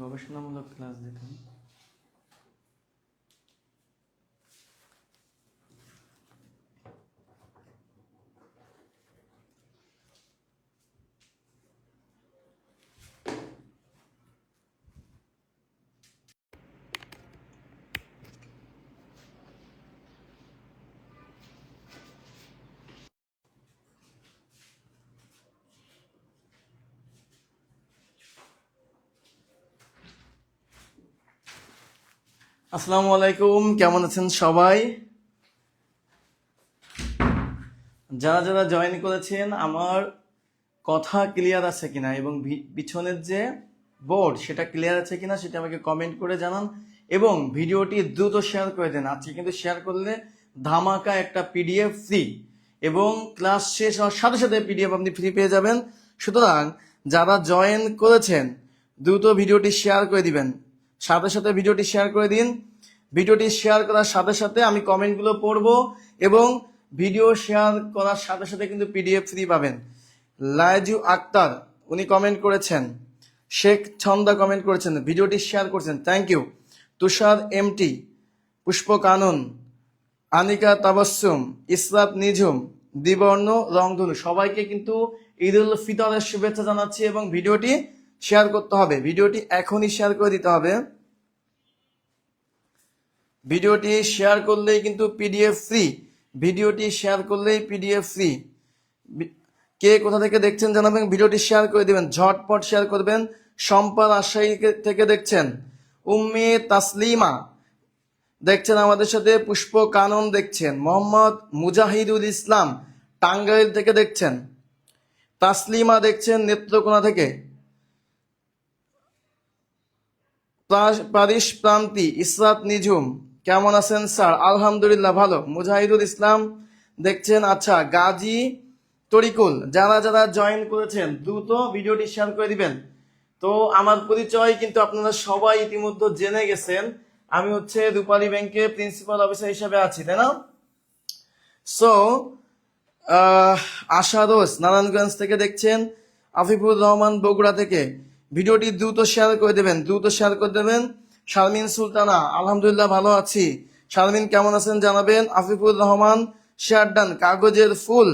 গবেষণামূলক ক্লাস দেখুন। আসসালামু আলাইকুম, কেমন আছেন সবাই? যারা যারা জয়েন করেছেন, আমার কথা ক্লিয়ার আছে কিনা এবং পিছনের যে বোর্ড সেটা ক্লিয়ার আছে কিনা সেটা আমাকে কমেন্ট করে জানান এবং ভিডিওটি দ্রুত শেয়ার করে দেন। আজকে কিন্তু শেয়ার করলে ধামাকা একটা পিডিএফ ফ্রি এবং ক্লাস শেষ হওয়ার সাথে সাথে পিডিএফ আপনি ফ্রি পেয়ে যাবেন। সুতরাং যারা জয়েন করেছেন দ্রুত ভিডিওটি শেয়ার করে দিবেন, সাথে সাথে ভিডিওটি শেয়ার করে দিন। ভিডিওটি শেয়ার করার সাথে সাথে আমি কমেন্টগুলো পড়ব এবং ভিডিও শেয়ার করার সাথে সাথে কিন্তু পিডিএফ ফ্রি পাবেন। লাইজু আক্তার উনি কমেন্ট করেছেন, শেখ ছন্দা কমেন্ট করেছেন, ভিডিওটি শেয়ার করছেন, থ্যাংক ইউ। তুষার এমটি, পুষ্প কানন, আনিকা তাবাসসুম, ইসরাত নিঝুম, দ্বিবর্ণ রংধনু, সবাইকে কিন্তু ঈদ উল ফিতরের শুভেচ্ছা জানাচ্ছি এবং ভিডিওটি শেয়ার করতে হবে। ভিডিওটি এখনই শেয়ার করে দিতে হবে। ভিডিওটি শেয়ার করলেই কিন্তু পিডিএফ ফ্রি, ভিডিওটি শেয়ার করলেই পিডিএফ ফ্রি। কে কোথা থেকে দেখছেন জানাবেন, ভিডিওটি শেয়ার করে দিবেন, ঝটপট শেয়ার করবেন। সম্পা রাজশাহী থেকে দেখছেন, উম্মে তাসলিমা দেখছেন আমাদের সাথে, পুষ্প কানন দেখছেন, মোহাম্মদ মুজাহিদুল ইসলাম টাঙ্গাইল থেকে দেখছেন, তাসলিমা দেখছেন নেত্রকোনা থেকে, পারিস প্রান্তি, ইসরাত নিঝুম কেমন আছেন স্যার? আলহামদুলিল্লাহ ভালো। মুজাহিদুল ইসলাম দেখছেন, আচ্ছা। গাজী তরিকুল, যারা যারা জয়েন করেছেন দ্রুত ভিডিওটি শেয়ার করে দিবেন। তো আমার পরিচয় কিন্তু আপনারা সবাই ইতিমধ্যে জেনে গেছেন, আমি হচ্ছে রূপালী ব্যাংকে প্রিন্সিপাল অফিসার হিসেবে আছি, তাই না? সো আশা রোজ নারায়ণগঞ্জ থেকে দেখছেন, আফিফুর রহমান বগুড়া থেকে, ভিডিওটি দ্রুত শেয়ার করে দেবেন, দ্রুত শেয়ার করে দেবেন। শারমিন সুলতানা, আলহামদুলিল্লাহ ভালো আছি। শারমিন কেমন আছেন জানাবেন। আফিফুর রহমান শেয়ার ডান, কাগজের ফুল,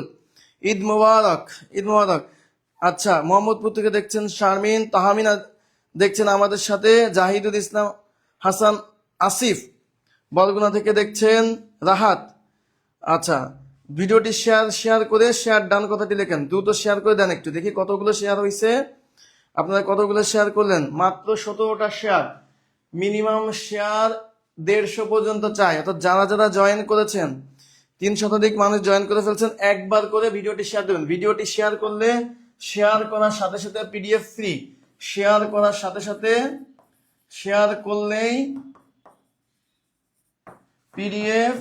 ঈদ মোবারক, ঈদ মোবারক। আচ্ছা, মোহাম্মদপুর থেকে দেখছেন শারমিন। তাহমিনা দেখছেন আমাদের সাথে, জাহিদুল ইসলাম হাসান আসিফ বরগুনা থেকে দেখছেন, রাহাত। আচ্ছা, ভিডিওটি শেয়ার করে শেয়ার ডান কথাটি লেখেন, দ্রুত শেয়ার করে দেন। একটু দেখি কতগুলো শেয়ার হয়েছে, আপনারা কতগুলো শেয়ার করলেন। মাত্র 17টা শেয়ার, মিনিমাম শেয়ার 150 পর্যন্ত চাই। অর্থাৎ যারা যারা জয়েন করেছেন 3 শতাধিক মানুষ জয়েন করে ফেলছেন, একবার করে ভিডিওটি শেয়ার দেবেন। ভিডিওটি শেয়ার করলে, শেয়ার করার সাথে সাথে পিডিএফ ফ্রি, শেয়ার করার সাথে সাথে, শেয়ার করলেই পিডিএফ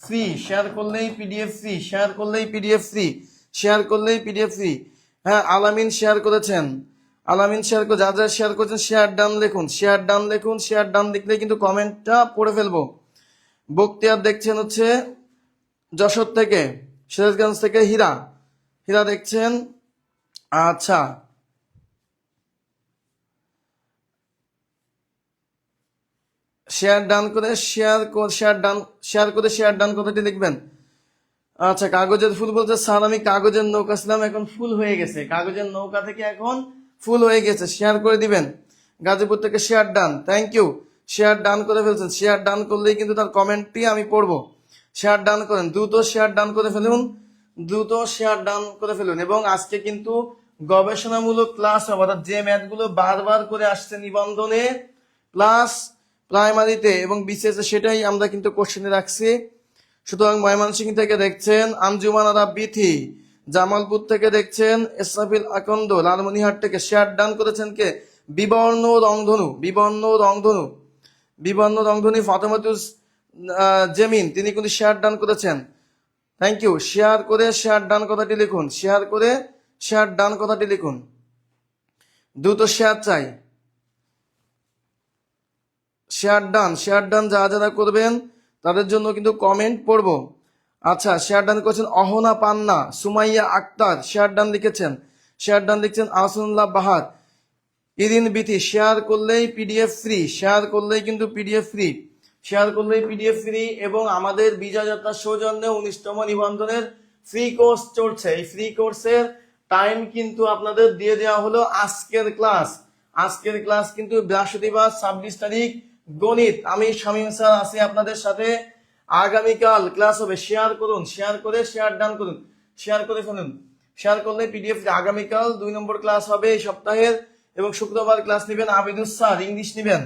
ফ্রি, শেয়ার করলেই পিডিএফ ফ্রি, শেয়ার করলেই পিডিএফ ফ্রি, শেয়ার করলেই পিডিএফ ফ্রি। হ্যাঁ, আলামিন শেয়ার করেছেন, আলামিন শেয়ার করে, যা যা শেয়ার করেছেন শেয়ার ডান লিখুন, শেয়ার ডান লিখুন। শেয়ার ডান লিখলে কিন্তু কমেন্টটা পড়ে ফেলবো। বক্তিয়ার দেখছেন হচ্ছে যশোর থেকে, সিরাজগঞ্জ থেকে হীরা, হীরা দেখছেন। আচ্ছা, শেয়ার ডান করে শেয়ার ডান কথাটি লিখবেন। আচ্ছা, কাগজের ফুল বলছে স্যার আমি কাগজের নৌকা ছিলাম, এখন ফুল হয়ে গেছে, কাগজের নৌকা থেকে এখন ফুল হয়ে গেছে, শেয়ার করে দিবেন। গাজীপুর থেকে share done, thank you. Share done করে ফেলছেন, শেয়ার ডান করলেই কিন্তু তার কমেন্টটি আমি পড়বো। শেয়ার ডান করেন, দ্রুত শেয়ার ডান করে ফেলুন, দ্রুত শেয়ার ডান করে ফেলুন। এবং আজকে কিন্তু গবেষণামূলক ক্লাস হবে, অর্থাৎ যে ম্যাথগুলো বারবার করে আসছে নিবন্ধনে, প্লাস প্রাইমারিতে এবং বিসিএস সেটাই আমরা কিন্তু কোশ্চেনে রাখছি। সুতরাং ময়মনসিংহ থেকে দেখছেন আঞ্জুমান আরা বিথি, জামালপুর থেকে দেখছেন ইসরাফিল আকন্দ, লালমনিহাট থেকে শেয়ার ডান করেছেন কে? বিবর্ণ রংধনু, বিবর্ণ রংধনু, বিবর্ণ রংধনু ফাতেমাতুজ জেমিন, তিনি কিন্তু শেয়ার ডান করেছেন, থ্যাংক ইউ। শেয়ার করে শেয়ার ডান কথাটি লিখুন, শেয়ার করে শেয়ার ডান কথাটি লিখুন, দ্রুত শেয়ার চাই। শেয়ার ডান যারা যারা করবেন তাদের জন্য কিন্তু কমেন্ট পড়বো। আচ্ছা, শেয়ার ডান করেছেন অহনা পান্না, সুমাইয়া আক্তার শেয়ার ডান লিখেছেন, শেয়ার ডান লিখছেন আহসানুল্লাহ বাহার, ইরিন বিথি শেয়ার করলেই পিডিএফ ফ্রি, শেয়ার করলেই কিন্তু পিডিএফ ফ্রি, শেয়ার করলেই পিডিএফ ফ্রি। এবং আমাদের বিজয় যাত্রার সৌজন্যে 19তম নিবন্ধনের ফ্রি কোর্স চলছে। এই ফ্রি কোর্সের টাইম কিন্তু আপনাদের দিয়ে দেওয়া হলো আজকের ক্লাস। আজকের ক্লাস কিন্তু বৃহস্পতিবার 26 তারিখ গণিত। আমি শামীম স্যার আছি আপনাদের সাথে। আগামীকাল ক্লাস হবে। শেয়ার করুন, শেয়ার করে শেয়ার ডান করুন, শেয়ার করে ফেলুন, শেয়ার করলে পিডিএফ। আগামীকাল 2 নম্বর ক্লাস হবে এই সপ্তাহের। এবং শুক্রবার ক্লাস নেবেন আবিদুস স্যার, ইংলিশ নেবেন।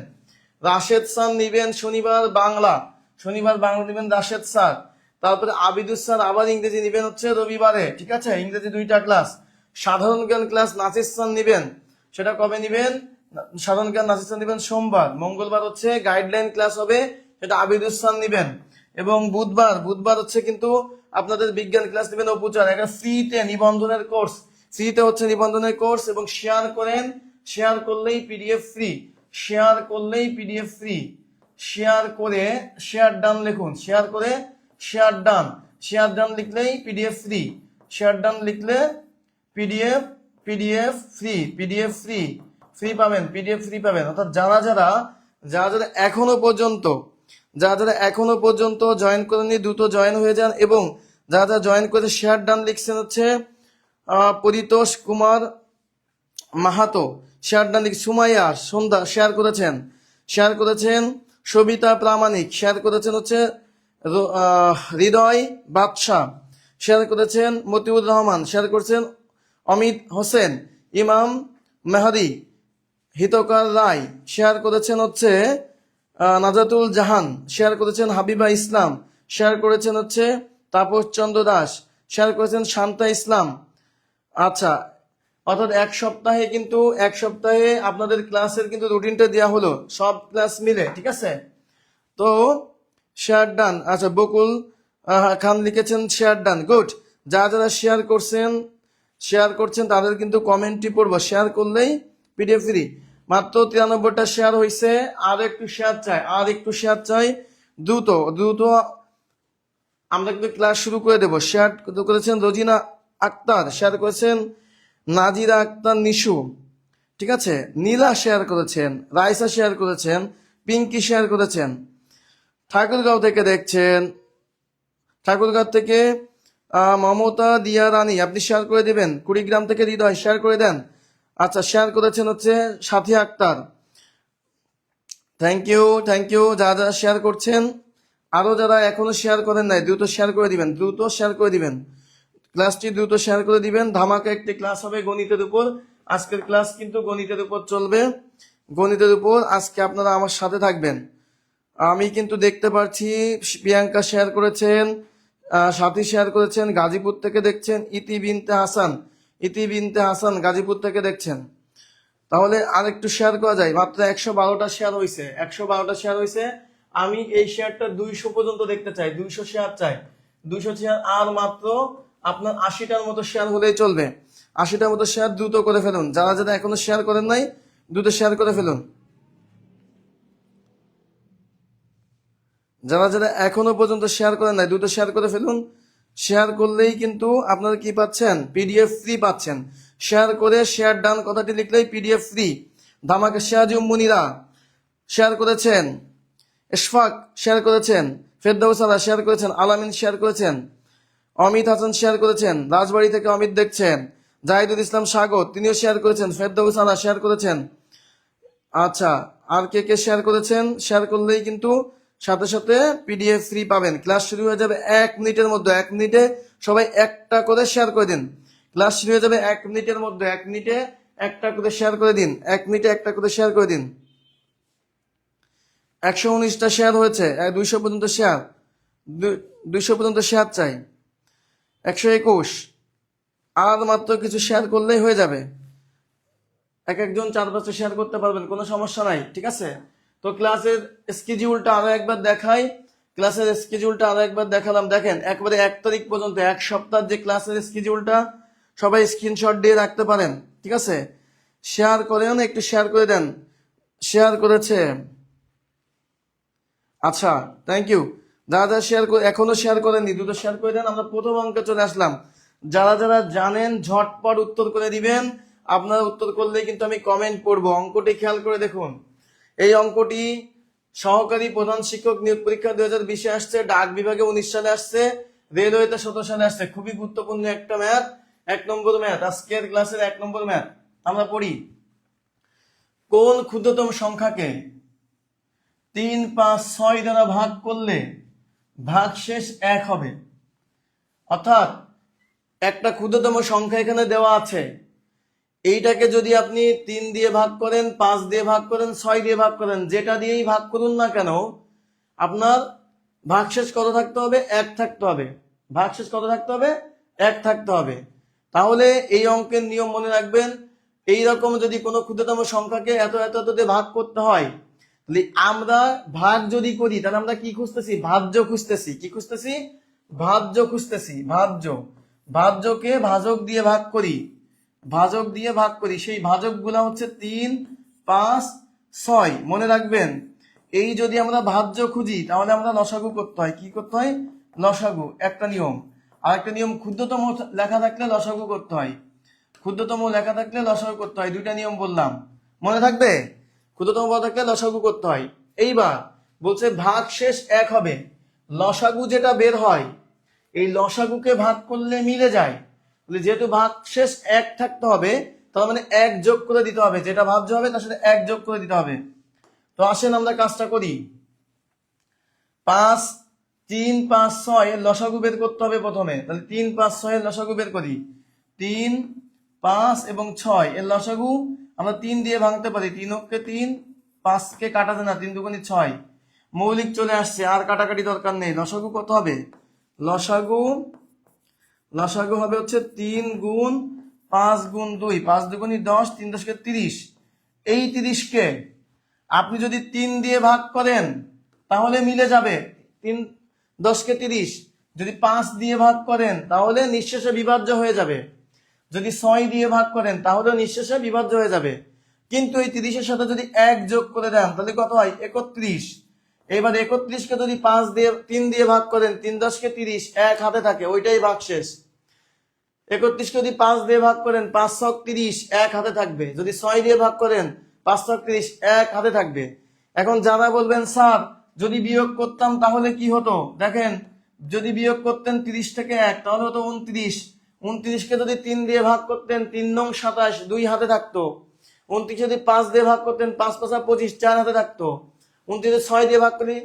রাশেদ স্যার নিবেন শনিবার বাংলা, শনিবার বাংলা নেবেন রাশেদ স্যার। তারপরে আবিদুস স্যার আবার ইংরেজি নিবেন হচ্ছে রবিবারে, ঠিক আছে? ইংরেজি 2টা ক্লাস। সাধারণ জ্ঞান ক্লাস নাসির স্যার নিবেন, সেটা কবে নিবেন? সাধারণ জ্ঞান নাসির স্যার নিবেন সোমবার। মঙ্গলবার হচ্ছে গাইডলাইন ক্লাস হবে, সেটা আবিদুস স্যার নিবেন। এবং বুধবার হচ্ছে কিন্তু আপনাদের বিজ্ঞান ক্লাস নেবেন অপুচার। এটা ফ্রিতে নিবন্ধনের কোর্স, ফ্রিতে হচ্ছে নিবন্ধনের কোর্স। এবং শেয়ার করেন, শেয়ার করলেই পিডিএফ ফ্রি, শেয়ার করলেই পিডিএফ ফ্রি। শেয়ার করে শেয়ার ডান লিখুন, শেয়ার করে শেয়ার ডান, শেয়ার ডান লিখলেই পিডিএফ ফ্রি, শেয়ার ডান লিখলে PDF PDF free, PDF free, free পাবেন, পিডিএফ ফ্রি পাবেন। অর্থাৎ যারা যারা এখনো পর্যন্ত জয়েন করেননি দ্রুত জয়েন হয়ে যান। এবং যারা যারা জয়েন করে শেয়ার ডান লিখছেন হচ্ছে পরিতোষ কুমার মাহাতো, শেয়ার ডান লিখ। সুমাইয়া সন্ধ্যা শেয়ার করেছেন। সবিতা প্রামাণিক শেয়ার করেছেন হচ্ছে হৃদয় বাদশাহ শেয়ার করেছেন। মতিউর রহমান শেয়ার করেছেন। অমিত হোসেন, ইমাম মেহাদি, হিতকার রায় শেয়ার করেছেন হচ্ছে নাজাতুল জাহান শেয়ার করেছেন। হাবিবা ইসলাম শেয়ার করেছেন হচ্ছে তাপস চন্দ্র দাস শেয়ার করেছেন। শান্তা ইসলাম। আচ্ছা, অর্থাৎ এক সপ্তাহে আপনাদের ক্লাসের কিন্তু রুটিনটা দেওয়া হলো সব ক্লাস মিলে, ঠিক আছে? তো শেয়ার ডান। আচ্ছা, বকুল খান লিখেছেন শেয়ার ডান, গুড। যারা শেয়ার করছেন তাদের কিন্তু কমেন্টই পড়বো। শেয়ার করলেই পিডিএফ ফ্রি। মাত্র 93টা শেয়ার হয়েছে। আর একটু শেয়ার চাই দ্রুত। আমরা কিন্তু ক্লাস শুরু করে দেবো। শেয়ার করেছেন রোজিনা আক্তার, শেয়ার করেছেন নাজিরা আক্তার নিশু, ঠিক আছে? নীলা শেয়ার করেছেন, রাইসা শেয়ার করেছেন, পিঙ্কি শেয়ার করেছেন। ঠাকুরগাঁও থেকে দেখছেন, ঠাকুরগাঁও থেকে মমতা দিয়া রানী আপনি শেয়ার করে দিবেন। কুড়িগ্রাম থেকে হৃদয় শেয়ার করে দেন। আচ্ছা, শেয়ার করেছেন হচ্ছে সাথী আক্তার, থ্যাংক ইউ যারা শেয়ার করছেন। আরো যারা এখনো শেয়ার করেন নাই দ্রুত শেয়ার করে দিবেন, ক্লাসটি দ্রুত শেয়ার করে দিবেন। ধামাকা একটি ক্লাস হবে গণিতের উপর। আজকের ক্লাস কিন্তু গণিতের উপর চলবে, গণিতের উপর। আজকে আপনারা আমার সাথে থাকবেন। আমি কিন্তু দেখতে পাচ্ছি প্রিয়াঙ্কা শেয়ার করেছেন, সাথী শেয়ার করেছেন, গাজীপুর থেকে দেখছেন। ইতি বিনতে হাসান গাজীপুর থেকে দেখছেন। তাহলে আর একটু শেয়ার করা যায়। মাত্র 112টা শেয়ার হয়েছে। আমি এই শেয়ারটা 200 পর্যন্ত দেখতে চাই, 200 শেয়ার চাই, 200 শেয়ার। আর মাত্র আপনার 80টার মতো শেয়ার হলেই চলবে। 80টার মতো শেয়ার দ্রুত করে ফেলুন। যারা যারা এখনো শেয়ার করেন নাই দ্রুত শেয়ার করে ফেলুন। যারা যারা এখনো পর্যন্ত শেয়ার করেন নাই দ্রুত শেয়ার করে ফেলুন। শেয়ার করলেই কিন্তু আপনারা কি পাচ্ছেন? পিডিএফ ফ্রি পাচ্ছেন। শেয়ার করে শেয়ার ডান কথাটি লিখলেই পিডিএফ ফ্রি। ধামাকা শেয়াজুম মুনিরা শেয়ার করেছেন, ইশফাক শেয়ার করেছেন, ফেরদৌস আলা শেয়ার করেছেন, আলামিন শেয়ার করেছেন, অমিত হাসান শেয়ার করেছেন, রাজবাড়ি থেকে অমিত দেখছেন, জাহিদুল ইসলাম স্বাগত তিনিও শেয়ার করেছেন, ফেরদৌস আলা শেয়ার করেছেন। আচ্ছা, আর কে শেয়ার করেছেন? শেয়ার করলেই কিন্তু সাথে সাথে পিডিএফ ফ্রি পাবেন। ক্লাস শুরু হয়ে যাবে 1 মিনিটের মধ্যে। 1 মিনিটে সবাই একটা করে শেয়ার করে দিন। ক্লাস শুরু হয়ে যাবে 1 মিনিটের মধ্যে। 1 মিনিটে একটা করে শেয়ার করে দিন। 1 মিনিটে একটা করে শেয়ার করে দিন। 119টা শেয়ার হয়েছে। 200 পর্যন্ত শেয়ার, 200 পর্যন্ত শেয়ার চাই। 121। আর মাত্র কিছু শেয়ার করলেই হয়ে যাবে। একজন 4-5টা শেয়ার করতে পারবেন, কোনো সমস্যা নাই, ঠিক আছে? তো ক্লাসের স্কেডিউলটা আরো একবার দেখাই। দেখালাম। দেখেন, একবারে 1 তারিখ পর্যন্ত 1 সপ্তাহ যে ক্লাসের স্কেডিউলটা সবাই স্ক্রিনশট দিয়ে রাখতে পারেন, ঠিক আছে? শেয়ার করেন, একটু শেয়ার করে দেন। শেয়ার করেছে, আচ্ছা, থ্যাংক ইউ। যারা শেয়ার করে এখনো শেয়ার করেননি দ্রুত শেয়ার করে দেন। আমরা প্রথম অঙ্কে চলে আসলাম। যারা জানেন ঝটপট উত্তর করে দিবেন। আপনারা উত্তর করলেই কিন্তু আমি কমেন্ট করব। অঙ্কটি খেয়াল করে দেখুন, এই অঙ্কটি সহকারী প্রধান শিক্ষক নিয়োগ পরীক্ষা 2020-এ আসছে, ডাক বিভাগে 19 সালে আসছে, রেলওয়েতে 17 সালে আসছে। খুবই গুরুত্বপূর্ণ একটা ম্যাথ, 1 নম্বর ম্যাথ, আজকের ক্লাসের 1 নম্বর ম্যাথ। আমরা পড়ি, কোন ক্ষুদ্রতম সংখ্যাকে 3, 5, 6 দ্বারা ভাগ করলে ভাগশেষ 1 হবে। অর্থাৎ একটা ক্ষুদ্রতম সংখ্যা এখানে দেওয়া আছে, এইটাকে যদি আপনি 3 দিয়ে ভাগ করেন, 5 দিয়ে ভাগ করেন, 6 দিয়ে ভাগ করেন, যেটা দিয়েই ভাগ করুন না কেন, আপনার ভাগশেষ কত থাকতে হবে? 1 থাকতে হবে। ভাগশেষ কত থাকতে হবে? 1 থাকতে হবে। তাহলে এই অঙ্কের নিয়ম মনে রাখবেন, এইরকম যদি কোনো ক্ষুদ্রতম সংখ্যাকে এত এত এত দিয়ে ভাগ করতে হয়, তাহলে আমরা ভাগ যদি করি তাহলে আমরা কি খুঁজতেছি? ভাজ্য খুঁজতেছি। কি খুঁজতেছি? ভাজ্য খুঁজতেছি। ভাজ্য, ভাজ্যকে ভাজক দিয়ে ভাগ করি, ভাজক দিয়ে ভাগ করি। সেই ভাজক গুলা হচ্ছে 3, 5, 6। মনে রাখবেন, এই যদি আমরা ভাজ্য খুঁজি তাহলে আমরা লসাগু করতে হয়। কি করতে হয়? লসাগু, একটা নিয়ম। আর একটা নিয়ম, ক্ষুদ্রতম লেখা থাকলে লসাগু করতে হয়। ক্ষুদ্রতম লেখা থাকলে লসাগু করতে হয়। দুইটা নিয়ম বললাম, মনে থাকবে? ক্ষুদ্রতম বড় থাকলে লসাগু করতে হয়। এইবার বলছে ভাগশেষ 1 হবে। লসাগু যেটা বের হয়, এই লসাগুকে ভাগ করলে মিলে যায়। যেহেতু ভাগশেষ 1 থাকতে হবে, তার মানে 1 যোগ করে দিতে হবে। যেটা ভাজ্য হবে তার সাথে 1 যোগ করে দিতে হবে। তো আসেন আমরা কাজটা করি। 5, 3, 5, 6 এর লসাগু বের করতে হবে প্রথমে। তাহলে 3, 5, 6 এর লসাগু বের করি। 3, 5 এবং 6 এর লসাগু আমরা 3 দিয়ে ভাঙতে পারি। 3 কে 3, 5 কে কাটা যায় না, 3 দুগুণে 6। মৌলিক চলে আসছে, আর কাটাকাটি দরকার নেই। লসাগু কত হবে? লসাগু লসাগু হবে হচ্ছে 3 গুণ 5 গুণ 2, 5 দুগুণে 10, 3 10 30। এই 30-কে আপনি যদি 3 দিয়ে ভাগ করেন তাহলে মিলে যাবে, 3 10 30। যদি 5 দিয়ে ভাগ করেন তাহলে নিঃশেষে বিভাজ্য হয়ে যাবে। যদি 6 দিয়ে ভাগ করেন তাহলে নিঃশেষে বিভাজ্য হয়ে যাবে। কিন্তু এই 30-এর সাথে যদি 1 যোগ করে দেন তাহলে কত হয়? 31। এবার 31-কে যদি 3 দিয়ে ভাগ করেন, 3 10 30, 1 হাতে থাকে, ওইটাই ভাগশেষ। 31-কে যদি 5 দিয়ে ভাগ করেন, 5 ছক 30, 1 হাতে থাকবে। যদি 6 দিয়ে ভাগ করেন, 5 ছক 30, 1 হাতে থাকবে। এখন যারা বলবেন স্যার যদি বিয়োগ করতাম তাহলে কি হতো? দেখেন, যদি বিয়োগ করতেন 30 থেকে 1 তাহলে হতো 29। 29-কে যদি 3 দিয়ে ভাগ করতেন, 3 নং 27, 2 হাতে থাকতো। 29 যদি 5 দিয়ে ভাগ করতেন, 5 5 25, 4 হাতে থাকতো। 29 6 দিয়ে ভাগ করি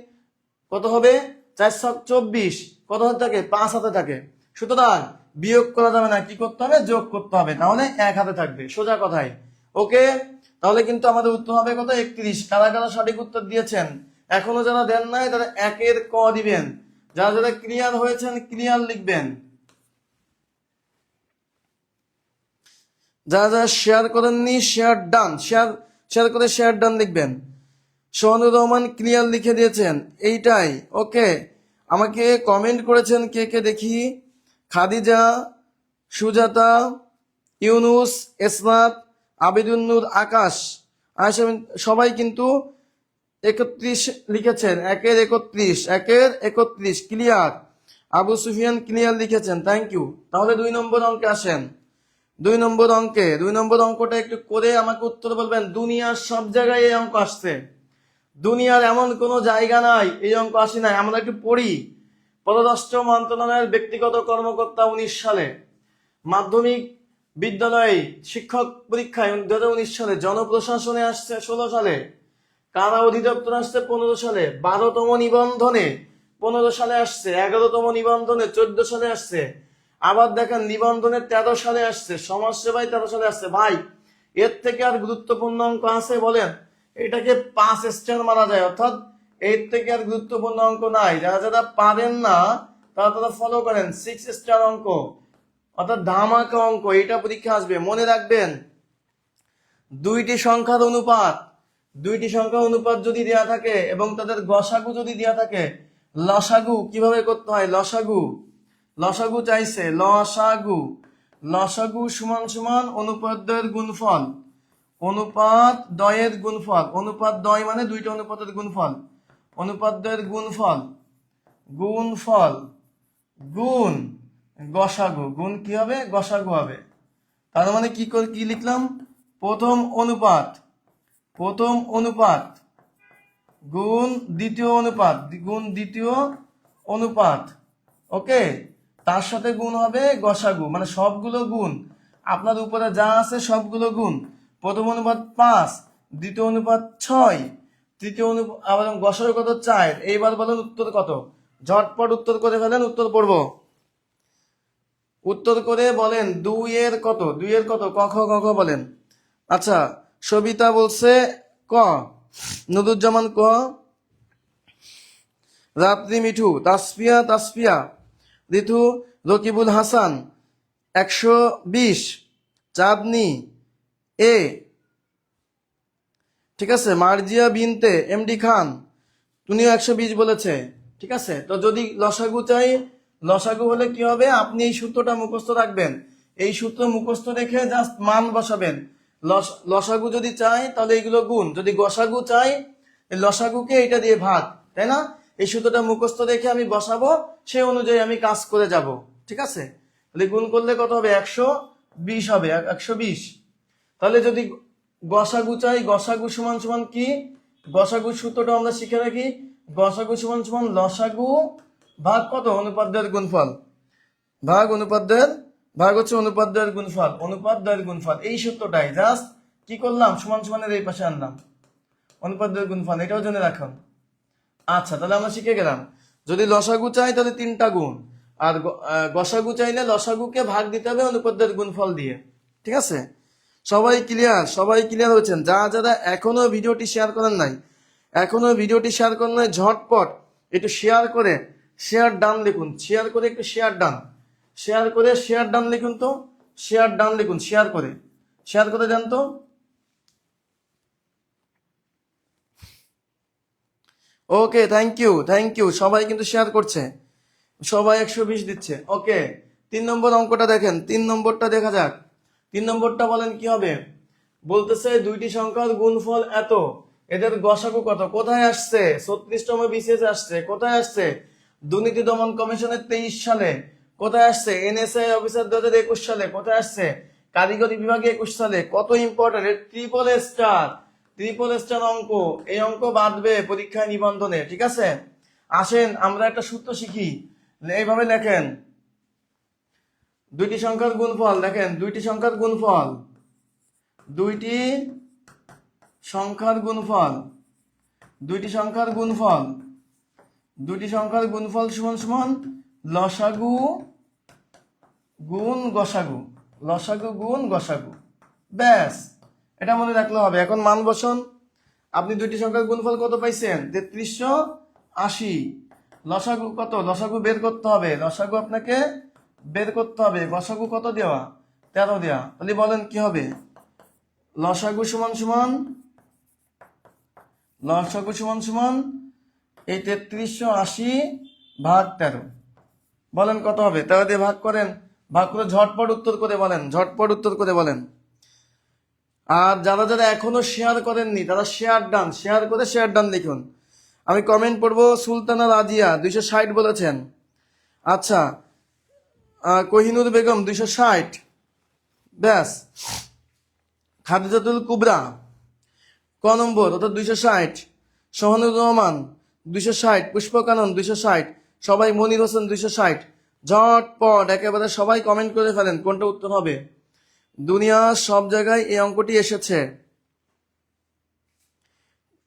কত হবে? 4 ছক 24, কত হাতে থাকে? 5 হাতে থাকে। সুতরাং বিয়োগ করা যাবে না, কি করতে হবে? যোগ করতে হবে, তাহলে 1 হাতে থাকবে। সোজা কথাই। ওকে, তাহলে কিন্তু আমাদের উত্তর হবে কত? 31। কারা কারা সঠিক উত্তর দিয়েছেন? এখনো যারা দেন নাই তারা 1-এর ক দিবেন। যারা যারা ক্লিয়ার হয়েছেন ক্লিয়ার লিখবেন। যারা যারা শেয়ার করেননি শেয়ার ডান, শেয়ার করে শেয়ার ডান লিখবেন। সোহানুর রহমান ক্লিয়ার লিখে দিয়েছেন, এইটাই। ওকে, আমাকে কমেন্ট করেছেন কে কে দেখি। খাদিজা, সুজাতা, ইউনুস, এসমাত, আবিদুন্নুর, আকাশ, আয়েশা, সবাই কিন্তু 31 লিখেছেন। 1-এর 31, 1-এর 31 ক্লিয়ার। আবু সুফিয়ান ক্লিয়ার লিখেছেন, থ্যাংক ইউ। তাহলে 2 নম্বর অঙ্কে আসেন। 2 নম্বর অঙ্কটা একটু করে আমাকে উত্তর বলবেন। দুনিয়ার সব জায়গায় এই অঙ্ক আসছে, দুনিয়ার এমন কোনো জায়গা নাই এই অঙ্ক আসে নাই। আমরা একটু পড়ি। পররাষ্ট্র মন্ত্রণালয়ের ব্যক্তিগত কর্মকর্তা 19 সালে, মাধ্যমিক বিদ্যালয়ে শিক্ষক পরীক্ষায় 2019 সালে, জনপ্রশাসনে আসছে 16 সালে, কারা অধিদপ্তর আসছে 15 সালে, 12তম নিবন্ধনে 15 সালে আসছে, 11তম নিবন্ধনে 14 সালে আসছে। আবার দেখেন নিবন্ধনে 13 সালে আসছে, সমাজসেবায় 13 সালে আসছে। ভাই, এর থেকে আর গুরুত্বপূর্ণ অঙ্ক আছে বলেন? এটাকে 5 স্টার মারা যায়, অর্থাৎ এর থেকে আর গুরুত্বপূর্ণ অঙ্ক নাই। যারা যারা পারেন না তারা ফলো করেন। 6 স্টার অঙ্ক, অর্থাৎ ধামাকা অঙ্ক, এটা পরীক্ষা আসবে। মনে রাখবেন, দুইটি সংখ্যার অনুপাত যদি দেওয়া থাকে এবং তাদের গসাগু যদি দেওয়া থাকে, লসাগু কিভাবে করতে হয়? লসাগু চাইছে, লসাগু সমান সমান অনুপাতের গুণফল, অনুপাত দ্বয়ের গুণফল। অনুপাত দ্বয় মানে দুইটা অনুপাতের গুণফল। অনুপাত দ্বয়ের গুণ গসাগু। গুণ কি হবে? গসাগু হবে। তার মানে কি লিখলাম, প্রথম অনুপাত গুণ দ্বিতীয় অনুপাত। ওকে, তার সাথে গুণ হবে গসাগু, মানে সবগুলো গুণ, আপনার উপরে যা আছে সবগুলো গুণ। প্রথম অনুপাত 5, দ্বিতীয় অনুপাত 6, তৃতীয় অনুপাত আবার গসাগু কত 4। এইবার বলেন উত্তর কত, ঝটপট উত্তর করে ফেলেন, উত্তর পড়ব। উত্তর করে বলেন 2 এর কত, ক খ বলেন। আচ্ছা, সবিতা বলছে ক, নুরুজ্জামান ক, রাত্রি মিঠু, তাসফিয়া, ঋতু, রকিবুল হাসান 120, চাঁদনি এ, ঠিক আছে, মার্জিয়া বিনতে এমডি খান তুমিও 120 বলেছে। ঠিক আছে, তো যদি লসাগু চাই, লসাগু হলে কি হবে, আপনি এই সূত্রটা মুখস্থ রাখবেন, এই সূত্র মুখস্থ রেখে জাস্ট মান বসাবেন। লসাগু যদি চাই তাহলে এইগুলো গুণ, যদি গসাগু চাই লসাগুকে এটা দিয়ে ভাগ, তাই না? এই সূত্রটা মুখস্থ রেখে আমি বসাবো, সেই অনুযায়ী আমি কাজ করে যাব। ঠিক আছে, তাহলে গুণ করলে কত হবে, 120 হবে, 120। তাহলে যদি গসাগু চাই, গসাগু সমান সমান কি, গসাগু সূত্রটা আমরা শিখে রাখি, গসাগু সমান সমান লসাগু ভাগ কত, অনুপাদ্যের গুণফল, ভাগ হচ্ছে অনুপাদ্যের গুণফল। এই সূত্রটাই জাস্ট কি করলাম, সমান সমানের এই পাশে আনলাম, অনুপাদ্যের গুণফল, এটাও জেনে রাখুন। আচ্ছা, তাহলে আমরা শিখে গেলাম, যদি লসাগু চাই তাহলে 3টা গুণ, আর গসাগু চাইলে লসাগুকে ভাগ দিতে হবে অনুপাদ্যের গুণফল দিয়ে। ঠিক আছে, সবাই ক্লিয়ার হয়েছেন? যারা এখনো ভিডিওটি শেয়ার করেন নাই, ঝটপট একটু শেয়ার ডান লিখুন, একটু শেয়ার ডান লিখুন, তো শেয়ার করে দেন তো। ওকে, থ্যাংক ইউ, সবাই কিন্তু শেয়ার করছে, সবাই 120 দিচ্ছে। ওকে, 3 নম্বর অঙ্কটা দেখেন, 3 নম্বরটা দেখা যাক। 3 নম্বরটা বলেন কি হবে, বলতেছে দুইটি সংখ্যার গুণফল এত, এদের গসাগু কত। কোথায় আসছে, 36তম বিসিএস আসছে, কোথায় আসছে, দুর্নীতি দমন কমিশনের 23 সালে, কোথায় আসছে এনএসআই অফিসার 2021 সালে, কোথায় আসছে কারিগরি বিভাগে 21 সালে। কত ইম্পর্টেন্ট, ট্রিপল স্টার অঙ্ক, এই অঙ্ক বাঁধবে পরীক্ষায় নিবন্ধনে। ঠিক আছে, আসেন আমরা একটা সূত্র শিখি, এইভাবে লেখেন, দুইটি সংখ্যার গুণফল, দেখেন দুইটি সংখ্যার গুণফল সমান সমান লসাগু গুণ গসাগু, ব্যাস, এটা মনে রাখলে হবে। এখন মান বসন, আপনি দুইটি সংখ্যার গুণফল কত পাইছেন, 3380। লসাগু কত, লসাগু বের করতে হবে, গসাগু কত দেওয়া, 13 দেওয়া। তাহলে বলেন কি হবে, লসাগু সমান সমান এই 3380 ভাগ 13, বলেন কত হবে। 13 দিয়ে ভাগ করে ঝটপট উত্তর করে বলেন। আর যারা এখনো শেয়ার করেননি তারা শেয়ার ডান লিখুন। আমি কমেন্ট পড়বো। সুলতানা রাজিয়া 260 বলেছেন। আচ্ছা, কোহিনুর বেগম 260, ব্যাস। খাদিজাতুল কুবরা ক নম্বর, অর্থাৎ 260। সোহানুর রহমান 260, পুষ্পকানন 260, সবাই, মনির হোসেন 260। ঝটপট একেবারে সবাই কমেন্ট করে ফেলেন কোনটা উত্তর হবে। দুনিয়ার সব জায়গায় এই অঙ্কটি এসেছে।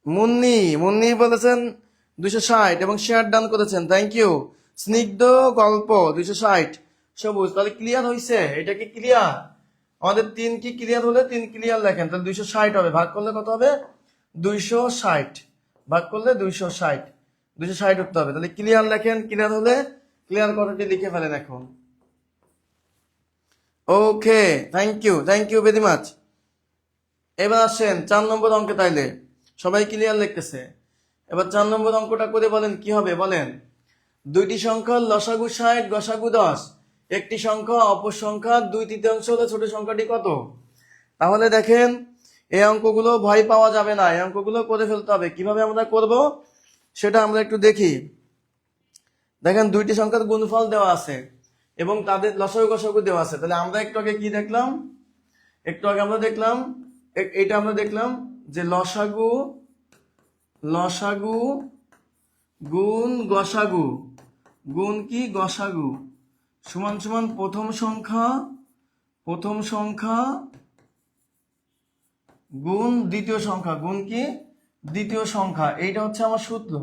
মুন্নি বলেছেন 260 এবং শেয়ার ডান করেছেন, থ্যাংক ইউ। স্নিগ্ধ গল্প 260। সবুজ, তাহলে ক্লিয়ার হয়েছে, এটা কি ক্লিয়ার? আমাদের 3 কি ক্লিয়ার হলে 3 ক্লিয়ার লেখেন, তাহলে 260 হবে, ভাগ করলে কত হবে, 260, ভাগ করলে 260 উঠতে হবে। তাহলে ক্লিয়ার লেখেন, ক্লিয়ার হলে ক্লিয়ার কথাটি লিখে ফেলেন এখন। ওকে, থ্যাংক ইউ ভেরি মাচ। এবার আসেন 4 নম্বর অঙ্কে, তাইলে সবাই ক্লিয়ার লিখতেছে। এবার 4 নম্বর অঙ্কটা করে বলেন কি হবে, বলেন। দুইটি সংখ্যার লসাগু 60, গসাগু 10, একটি সংখ্যা অপর সংখ্যার 2/3 হলে ছোট সংখ্যাটি কত? তাহলে দেখেন, এই অঙ্কগুলো ভয় পাওয়া যাবে না, এই অঙ্কগুলো করে ফেলতে হবে। কিভাবে আমরা করব সেটা আমরা একটু দেখি। দেখেন, দুইটি সংখ্যার গুণফল দেওয়া আছে এবং তাদের লসাগু গসাগু দেওয়া আছে। তাহলে আমরা একটু আগে কি দেখলাম, একটু আগে আমরা দেখলাম এটা আমরা দেখলাম যে লসাগু গুণ গসাগু গুণ কি গসাগু সমান সমান প্রথম সংখ্যা গুণ দ্বিতীয় সংখ্যা গুণ কি দ্বিতীয় সংখ্যা। এইটা হচ্ছে আমার সূত্র।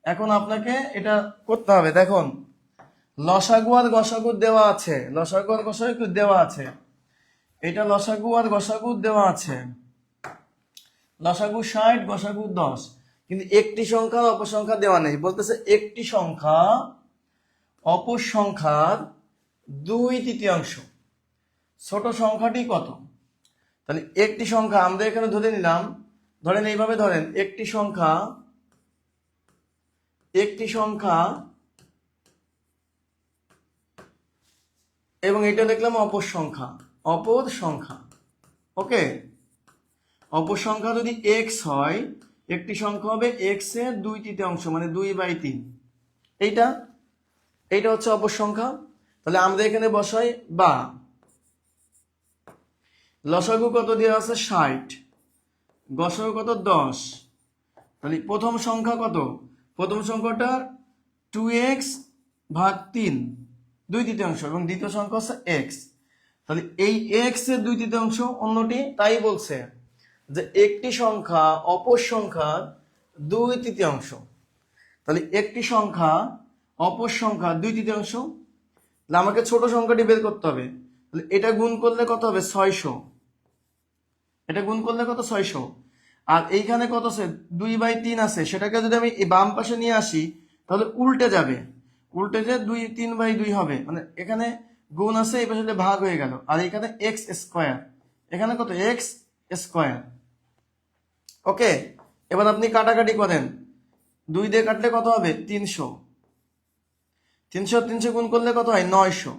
এখন আপনাকে এটা করতে হবে। দেখুন লসাগু আর গসাগু দেওয়া আছে, লসাগু আর গসাগু দেওয়া আছে, এটা লসাগু আর গসাগু দেওয়া আছে, লসাগু 60 গসাগু 10, কিন্তু একটি সংখ্যা অপর সংখ্যা দেওয়া নেই। বলতেছে একটি সংখ্যা অপর সংখ্যার 2/3। ছোট সংখ্যাটি কত? তাহলে একটি সংখ্যা আমরা এখানে ধরে নিলাম, ধরেন এইভাবে ধরেন একটি সংখ্যা এবং এটা দেখলাম অপর সংখ্যা ওকে। অপর সংখ্যা যদি x হয়, একটি সংখ্যা হবে x এর 2/3 মানে 2/3। এইটা হচ্ছে অপর সংখ্যা। তাহলে আমরা এখানে বসাই বা লসাগু কত দেওয়া আছে 60, গসাগু কত 10। তাহলে প্রথম সংখ্যা কত? প্রথম সংখ্যাটা 2x ভাগ 3 2/3 এবং দ্বিতীয় সংখ্যা হচ্ছে x। তাহলে এই x এর 2/3 অন্যটি, তাই বলছে যে একটি সংখ্যা অপর সংখ্যার 2/3। তাহলে একটি সংখ্যা অপর সংখ্যা 2/3। তাহলে আমাকে ছোট সংখ্যাটি বের করতে হবে। তাহলে এটা গুণ করলে কত হবে 600, এটা গুণ করলে কত 600। আর এইখানে কত আছে 2/3 আছে, সেটাকে যদি আমি এই বাম পাশে নিয়ে আসি তাহলে উল্টে যাবে, উল্টে যে 3/2 হবে, মানে এখানে গুণ আছে এই পাশে ভাগ হয়ে গেল। আর এখানে x স্কয়ার, এখানে কত x স্কয়ার। ওকে, এবার আপনি কাটাকাটি করেন, 2 দিয়ে কাটলে কত হবে 300, 300 গুণ করলে কত হয় 900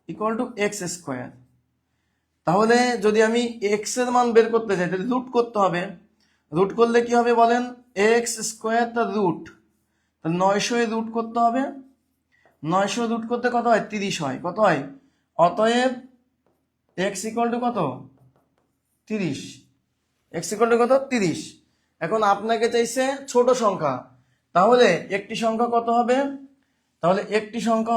ইকুয়াল টু x স্কয়ার। তাহলে যদি আমি x এর মান বের করতে চাই তাহলে রুট করতে হবে। রুট করলে কি হবে বলেন, x স্কয়ার তার রুট, তাহলে 900 এর রুট করতে হবে। 900 রুট করতে কত হয় 30 হয়, কত হয়? অতএব x ইকুয়াল টু কত 30, x ইকুয়াল টু কত 30। এখন আপনাকে চাইছে ছোট সংখ্যা, তাহলে একটি সংখ্যা কত হবে? তাহলে একটি সংখ্যা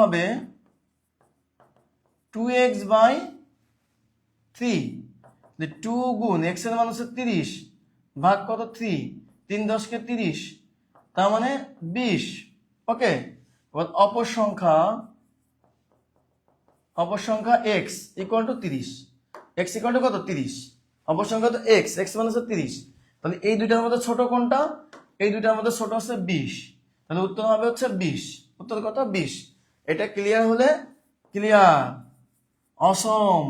হবে 2x/3। 2 গুণ x এর মান হচ্ছে 30 ভাগ কত 3, 3 10 কে 30, তার মানে 20। ওকে, অপর সংখ্যা x equal two 30, x equal to কত 30, অপর সংখ্যা তো x মানে হচ্ছে 30। তাহলে এই দুইটার মধ্যে ছোট কোনটা? এই দুইটার মধ্যে ছোট হচ্ছে 20, তাহলে উত্তর হবে হচ্ছে 20। উত্তর কত 20। এটা ক্লিয়ার হলে ক্লিয়ার, অসম,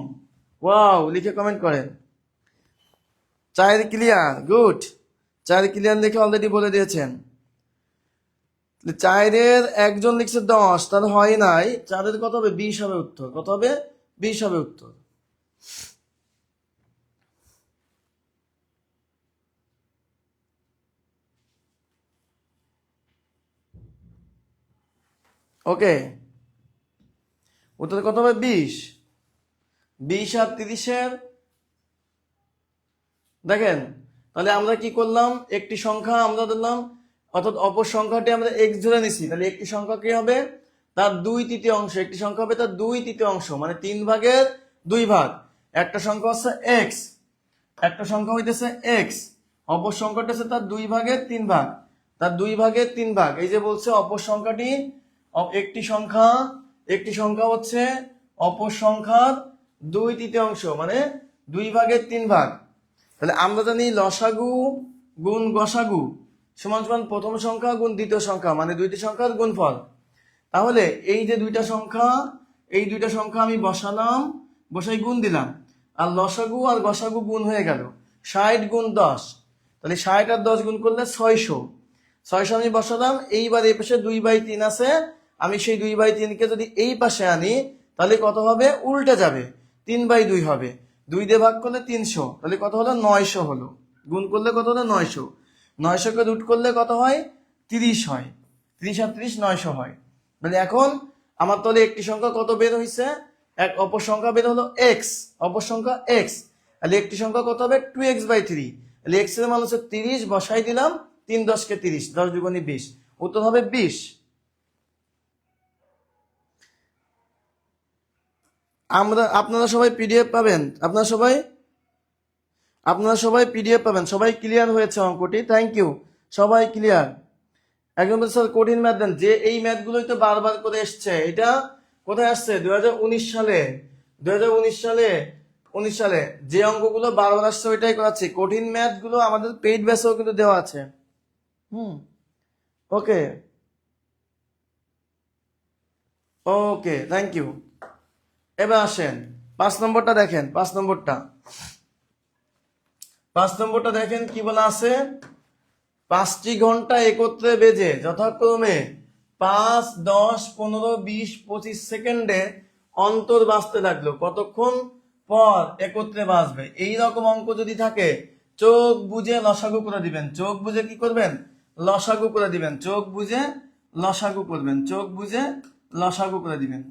ওয়াও লিখে কমেন্ট করেন। 4 ক্লিয়ার, গুড। 4 ক্লিয়ার লিখে অলরেডি বলে দিয়েছেন। 4-এর একজন লিখছে 10, তাহলে হয় নাই। 4-এর কত হবে 20 হবে উত্তর, কত হবে 20 হবে উত্তর। ওকে, উত্তর কত হবে 20। 20 আর 30-এর দেখেন, তাহলে আমরা কি করলাম, একটি সংখ্যা আমরা ধরলাম, অর্থাৎ অপর সংখ্যাটি আমরা x ধরে নিছি। তাহলে একটি সংখ্যা কি হবে তার 2/3, একটি সংখ্যা হবে তার 2/3 মানে 3 ভাগের 2 ভাগ। একটা সংখ্যা হচ্ছে x, একটা সংখ্যা হইতেছে x, অপর সংখ্যাটা হচ্ছে তার 2 ভাগের 3 ভাগ, তার 2 ভাগের 3 ভাগ। এই যে বলছে অপর সংখ্যাটি, একটি সংখ্যা হচ্ছে অপর সংখ্যার 2/3 মানে 2 ভাগের 3 ভাগ। তাহলে আমরা জানি লসাগু গুণ গসাগু সমান সমান প্রথম সংখ্যা গুণ দ্বিতীয় সংখ্যা মানে দুইটি সংখ্যার গুণফল। তাহলে এই যে দুইটা সংখ্যা আমি বসাই গুণ দিলাম, আর লসাগু আর গসাগু গুণ হয়ে গেল 60 গুণ 10। তাহলে 60 আর 10 গুণ করলে 600 আমি বসালাম। এইবার এই পাশে 2/3 আছে, আমি সেই 2/3 কে যদি এই পাশে আনি তাহলে কত হবে, উল্টে যাবে, 3/2 হবে। 2 দিয়ে ভাগ করলে 300, তাহলে কত হলো 900 হলো। গুণ করলে কত হলো 900, 900 কে রুট করলে কত হয় 30 হয়, 30 আর 30 900 হয়। মানে এখন আমার তাহলে একটি সংখ্যা কত বের হয়েছে, এক অপর সংখ্যা বের হলো এক্স, অপর সংখ্যা এক্স, তাহলে একটি সংখ্যা কত হবে 2x/3, তাহলে এক্স এর মান হচ্ছে 30, বসাই দিলাম 3 × 10 = 30, 10 × 2 = 20, উত্তর হবে 20। আপনারা সবাই পিডিএফ পাবেন, আপনারা সবাই পিডিএফ পাবেন। সবাই ক্লিয়ার হয়েছে অঙ্কটি? থ্যাংক ইউ, সবাই ক্লিয়ার। একজন বলছে স্যার কঠিন ম্যাথ দেন, যে এই ম্যাথগুলোই তো বারবার করে এসছে। এটা কোথায় আসছে? 2019 সালে, 2019 সালে যে অঙ্কগুলো বারবার আসছে ওইটাই করাচ্ছি। কঠিন ম্যাথগুলো আমাদের পেইড ব্যাচেও কিন্তু দেওয়া আছে। ওকে ওকে, থ্যাংক ইউ। এবার আসেন 5 নম্বরটা দেখেন, 5 নম্বরটা দেখেন কি বলা আছে। 5টি ঘন্টা একত্রে বেজে যথাক্রমে 5, 10, 15, 20, 25 সেকেন্ডে অন্তর বাজতে লাগলো। কতক্ষণ পর একত্রে বাজবে? এইরকম অঙ্ক যদি থাকে চোখ বুঝে লসাগু করে দিবেন। চোখ বুঝে কি করবেন? লসাগু করে দিবেন। চোখ বুঝে লসাগু করবেন, চোখ বুঝে লসাগু করে দিবেন।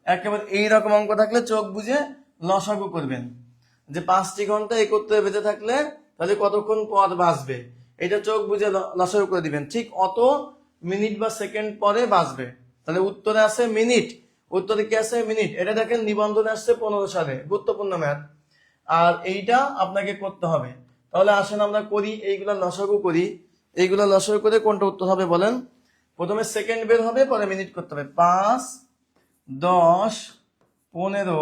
একেবারে এইরকম অঙ্ক থাকলে চোখ বুঝে লসাগু করবেন, যে 5টি ঘন্টা একত্রে বেজে থাকলে তাহলে কতক্ষণ পর বাজবে, এটা চোখ বুঝে লসাগু করে দিবেন। ঠিক অত মিনিট বা সেকেন্ড পরে বাজবে। তাহলে উত্তরে আছে মিনিট, উত্তরে কি আছে? মিনিট। এটা দেখেন নিবন্ধনে আসছে 15 সালে, গুরুত্বপূর্ণ ম্যাথ। আর এইটা আপনাকে করতে হবে। তাহলে আসেন আমরা করি, এইগুলা লসাগু করি। এইগুলা লসাগু করে কোনটা উত্তর হবে বলেন? প্রথমে সেকেন্ড বের হবে, পরে মিনিট করতে হবে। 5, 10, 15,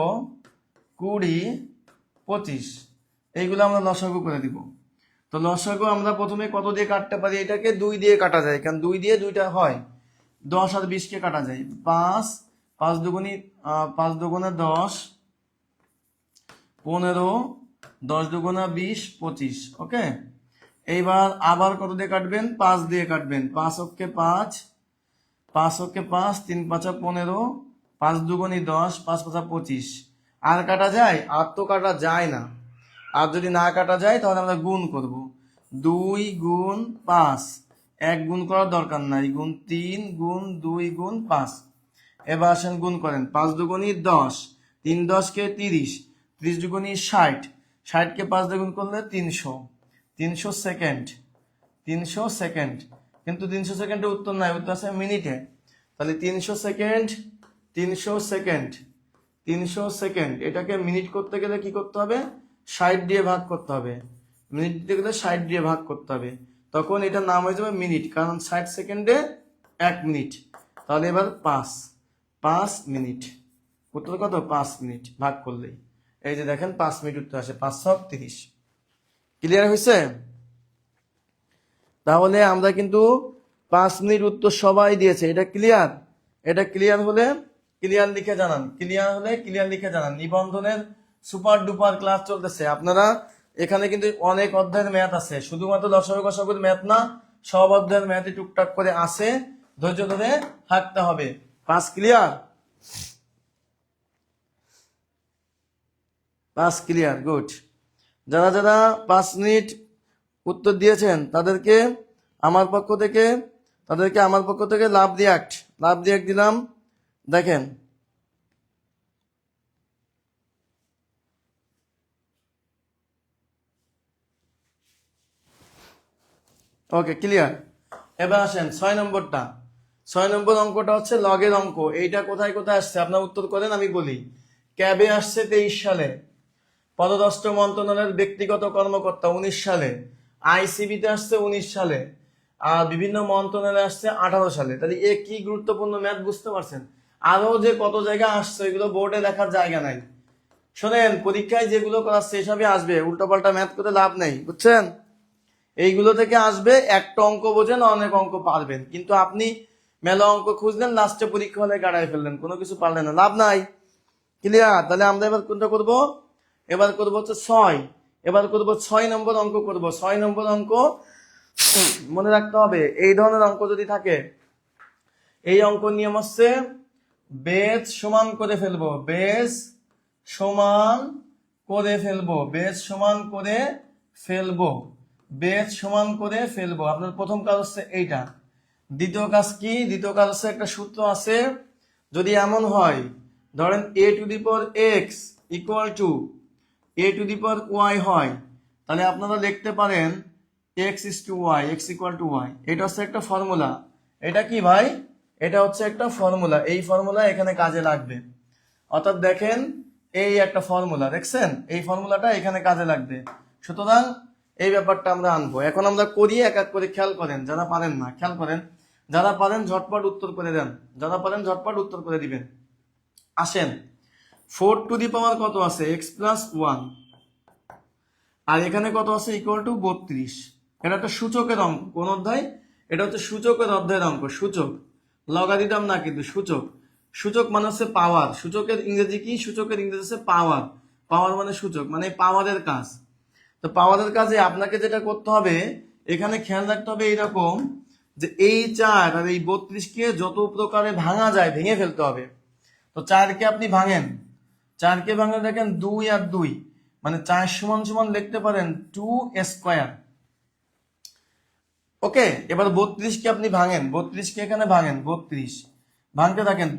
20, 25, এইগুলো আমরা লসাগু করে দিব। তো লসাগু আমরা প্রথমে কত দিয়ে কাটতে পারি? এটাকে 2 দিয়ে কাটা যায়, কারণ 2 দিয়ে 2টা হয়। 10 আর 20 কে কাটা যায়। 5, 5 দুগুণে 10, 15, 10 দুগুণা 20, 25। ওকে, এইবার আবার কত দিয়ে কাটবেন? 5 দিয়ে কাটবেন। 5 অক্ষে 5, 5 অক্ষে 5, 3 × 5 = 15, 5 দুগুণে 10, 5 × 5 = 25। আর কাটা যায়? আর তো কাটা যায় না। আর যদি না কাটা যায় তাহলে আমরা গুণ করব। 2 × 5, 1 গুণ করার দরকার নাই, গুণ 3 গুণ 2 গুণ 5। এবার আসেন গুণ করেন। 5 দুগুণে 10, 3 10 কে 30, 30 দুগুণে 60, 60 কে 5 দিয়ে গুণ করলে 300, 300 সেকেন্ড, 300 সেকেন্ড। কিন্তু 300 সেকেন্ডের উত্তর নাই, উত্তর আছে মিনিটে। তাহলে 300 সেকেন্ড, 300 সেকেন্ড, 300 সেকেন্ড, এটাকে মিনিট করতে গেলে কি করতে হবে? 60 দিয়ে ভাগ করতে হবে। মিনিট দিতে গেলে 60 দিয়ে ভাগ করতে হবে, তখন এটার নাম হয়ে যাবে মিনিট, কারণ 60 সেকেন্ডে 1 মিনিট। তাহলে এবার 5 মিনিট। উত্তর কত? 5 মিনিট ভাগ করলেই এই যে দেখেন 5 মিনিট উত্তর আসে। 5 × 30। ক্লিয়ার হয়েছে? তাহলে আমরা কিন্তু 5 মিনিট উত্তর সবাই দিয়েছে। এটা ক্লিয়ার? এটা ক্লিয়ার হলে ক্লিয়ার লিখে জানান, ক্লিয়ার হলে ক্লিয়ার লিখে জানান। নিবন্ধনের সুপার ডুপার ক্লাস চলতেছে। আপনারা এখানে কিন্তু অনেক অধ্যায়ের ম্যাথ আছে, শুধুমাত্র লসাগু গসাগুর ম্যাথ না, সব অধ্যায়ের ম্যাথই টুকটাক করে আসে, ধৈর্য ধরে থাকতে হবে। 5 ক্লিয়ার? 5 clear, good. যারা যারা 5 মিনিট উত্তর দিয়েছেন তাদেরকে আমার পক্ষ থেকে লাভ রিয়াক্ট দিলাম। দেখেন ওকে, ক্লিয়ার। এবার আসেন 6 নম্বরটা। 6 নম্বর অঙ্কটা হচ্ছে লগের অঙ্ক। এইটা কোথায় কোথায় আসছে আপনার উত্তর করেন, আমি বলি। ক্যাবে আসছে 23 সালে, পররাষ্ট্র মন্ত্রণালয়ের ব্যক্তিগত কর্মকর্তা 19 সালে, আইসিবিতে আসছে 19 সালে, আর বিভিন্ন মন্ত্রণালয়ে আসছে 18 সালে। তাহলে এ কি গুরুত্বপূর্ণ ম্যাথ, বুঝতে পারছেন? আরো যে কত জায়গা আসছে এগুলো বোর্ডে লেখার জায়গা নাই। শোনেন, পরীক্ষায় যেগুলো করাচ্ছে এসবই আসবে, উল্টোপাল্টা ম্যাথ করে লাভ নেই, বুঝছেন? এইগুলো থেকে আসবে। একটা অঙ্ক বোঝেন, অনেক অঙ্ক পারবেন, কিন্তু আপনি মেলা অঙ্ক খুঁজলেন, লাস্টে পরীক্ষা হলে গাড়াই ফেললেন, কোনো কিছু পারলেন না, লাভ নাই। ক্লিয়ার? তাহলে আমরা এবার কোনটা করব? এবার করবো হচ্ছে 6। এবার করবো 6 নম্বর অঙ্ক করব। 6 নম্বর অঙ্ক মনে রাখতে হবে, এই ধরনের অঙ্ক যদি থাকে, এই অঙ্ক নিয়ম হচ্ছে বেজ সমান করে ফেলবো, বেজ সমান করে ফেলবো, বেজ সমান করে ফেলবো, বেজ সমান করে ফেলবো। আপনার প্রথম কাজ হচ্ছে এইটা। দ্বিতীয় কাজ কি? দ্বিতীয় কাজ হচ্ছে একটা সূত্র আছে, যদি এমন হয় ধরেন a to the power x equal to a to the power y হয়, তাহলে আপনারা লিখতে পারেন x is to y, x equal to y। এটা হচ্ছে একটা ফর্মুলা। এটা কি ভাই? এটা হচ্ছে একটা ফর্মুলা। এই ফর্মুলা এখানে কাজে লাগবে। অর্থাৎ দেখেন এই একটা ফর্মুলা, দেখছেন? এই ফর্মুলাটা এখানে কাজে লাগবে। সুতরাং এই ব্যাপারটা আমরা আনবো। এখন আমরা করি এক এক করে, খেয়াল করেন। যারা পারেন না খেয়াল করেন, যারা পারেন ঝটপট উত্তর করে দেন, যারা পারেন ঝটপট উত্তর করে দিবেন। আসেন, 4 টু দি পাওয়ার কত আছে? এক্স প্লাস 1, আর এখানে কত আছে? Equal to 32। এটা একটা সূচকের অঙ্ক। কোন অধ্যায়? এটা হচ্ছে সূচকের অধ্যায়ের অঙ্ক। সূচক, লগারিদম না কিন্তু সূচক। সূচক মানে হচ্ছে পাওয়ার। সূচকের ইংরেজি কি? সূচকের ইংরেজি হচ্ছে পাওয়ার। পাওয়ার মানে সূচক, মানে পাওয়ারের কাজ। তো পাওয়ারের কাজে আপনাকে যেটা করতে হবে, এখানে খেয়াল রাখতে হবে এইরকম, যে এই 4 আর এই 32কে যত প্রকারে ভাঙা যায় ভেঙে ফেলতে হবে। তো 4কে আপনি ভাঙেন, 4কে ভাঙলে দেখেন 2 আর 2, মানে 4 সমান সমান লিখতে পারেন 2 স্কোয়ার। ওকে, এবার 32কে আপনি ভাঙেন, 32কে এখানে ভাঙেন, 32 ভাঙতে থাকেন।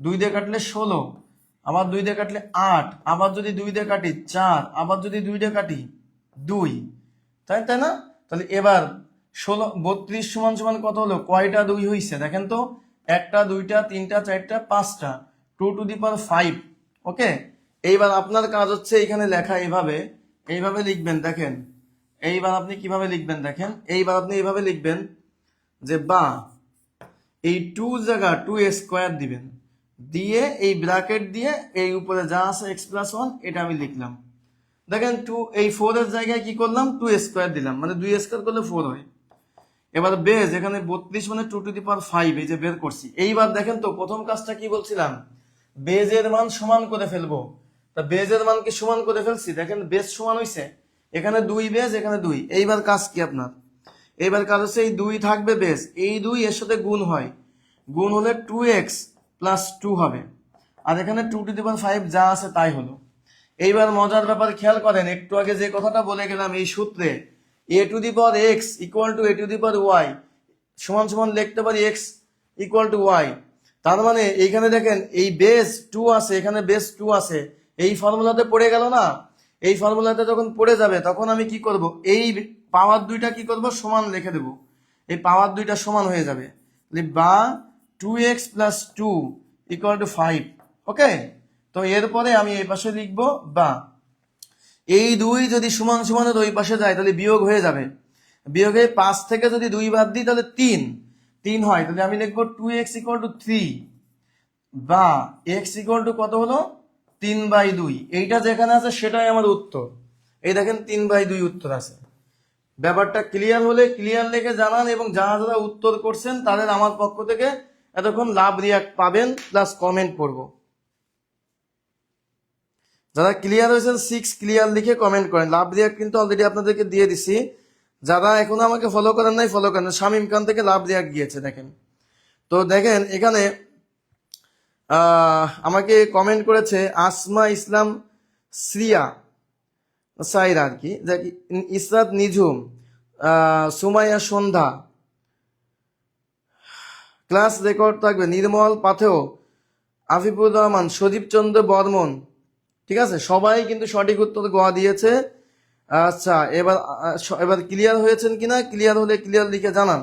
2 দিয়ে কাটলে 16, আবার 2 দিয়ে কাটলে 8, আবার যদি 2 দিয়ে কাটি 4, আবার যদি 2 দিয়ে কাটি 2, তাই তাই না? তাহলে এবার 16 32 সমান সমান কত হলো? কয়টা 2 হইছে দেখেন তো? 1টা 2টা 3টা 4টা 5টা, 2 টু দি পাওয়ার 5। ওকে, এইবার আপনার কাজ হচ্ছে এখানে লেখা এইভাবে, এইভাবে লিখবেন। দেখেন এইবার আপনি কিভাবে লিখবেন দেখেন। এইবার আপনি এইভাবে লিখবেন যে বা এই 2 জায়গা 2 স্কোয়ার দিবেন, দিয়ে এই ব্র্যাকেট দিয়ে এই উপরে যা আছে x প্লাস 1 এটা আমি লিখলাম। দেখেন 2, এই 4 এর জায়গায় কি করলাম? 2 স্কোয়ার দিলাম, মানে 2 স্কোয়ার করলে 4 হয়। এবার বেজ, এখানে 32 মানে 2 টু দি পাওয়ার 5, এই যে বের করছি। এইবার দেখেন তো প্রথম কাজটা কি বলছিলাম? বেজের মান সমান করে ফেলবো। তা বেজের মানকে সমান করে ফেলছি, দেখেন বেজ সমান হইছে। এখানে 2 বেজ, এখানে 2। এইবার কাজ কি আপনার? এইবার কাজ হচ্ছে এই 2 থাকবে বেজ, এই 2 এর সাথে গুণ হয়, গুণ হলে 2x প্লাস 2 হবে। আর এখানে 2 টু দি পাওয়ার 5 যা আছে তাই হলো। এইবার মজার ব্যাপার খেয়াল করেন, একটু আগে যে কথাটা বলে গেলাম এই সূত্রে, a to the power x equal to a to the power y সমান সমান লিখতে পারি x ইকুয়াল টু y। তার মানে এইখানে দেখেন এই বেস 2 আছে, এখানে বেস 2 আছে, এই ফর্মুলাতে পড়ে গেল না? এই ফর্মুলাতে যখন পড়ে যাবে তখন আমি কি করব? এই পাওয়ার দুইটা কি করব? সমান লিখে দেব। এই পাওয়ার দুইটা সমান হয়ে যাবে, বা 2x প্লাস 2 ইকুয়াল টু 5। ওকে, তো এরপরে আমি এই পাশে লিখবো বা এই 2 যদি সমান সমানের ওই পাশে যায় তাহলে বিয়োগ হয়ে যাবে। বিয়োগে 5 থেকে যদি 2 বাদ দিই তাহলে 3 হয়। তাহলে আমি লিখবো 2x ইকুয়াল টু 3, বা x ইকুয়াল টু কত হলো? 3/2। এইটা যেখানে আছে সেটাই আমার উত্তর। এই দেখেন 3/2 উত্তর আছে। ব্যাপারটা ক্লিয়ার হলে ক্লিয়ার লিখে জানান, এবং যারা যারা উত্তর করছেন তাদের আমার পক্ষ থেকে এতক্ষণ লাভ রিয়াক্ট পাবেন, প্লাস কমেন্ট করবো। যারা ক্লিয়ার হয়েছেন 6 ক্লিয়ার লিখে কমেন্ট করেন। লাভ রিয়াক্ট কিন্তু অলরেডি আপনাদেরকে দিয়ে দিছি। যারা এখনো আমাকে ফলো করেন নাই ফলো করেন। শামীম খান থেকে লাভ রিয়াক্ট গিয়েছে দেখেন। তো দেখেন এখানে আমাকে কমেন্ট করেছে আসমা ইসলাম শ্রিয়া সাইরা আর কি, ইসরাত নিঝুম, সুমাইয়া সন্ধ্যা, ক্লাস রেকর্ড থাকবে, নির্মল পাথেও, আফিফুর রহমান, সদীপ চন্দ্র বর্মন। ঠিক আছে, সবাই কিন্তু সঠিক উত্তর গোয়া দিয়েছে। আচ্ছা, এবার ক্লিয়ার হয়েছেন কিনা? ক্লিয়ার হলে ক্লিয়ার লিখে জানান।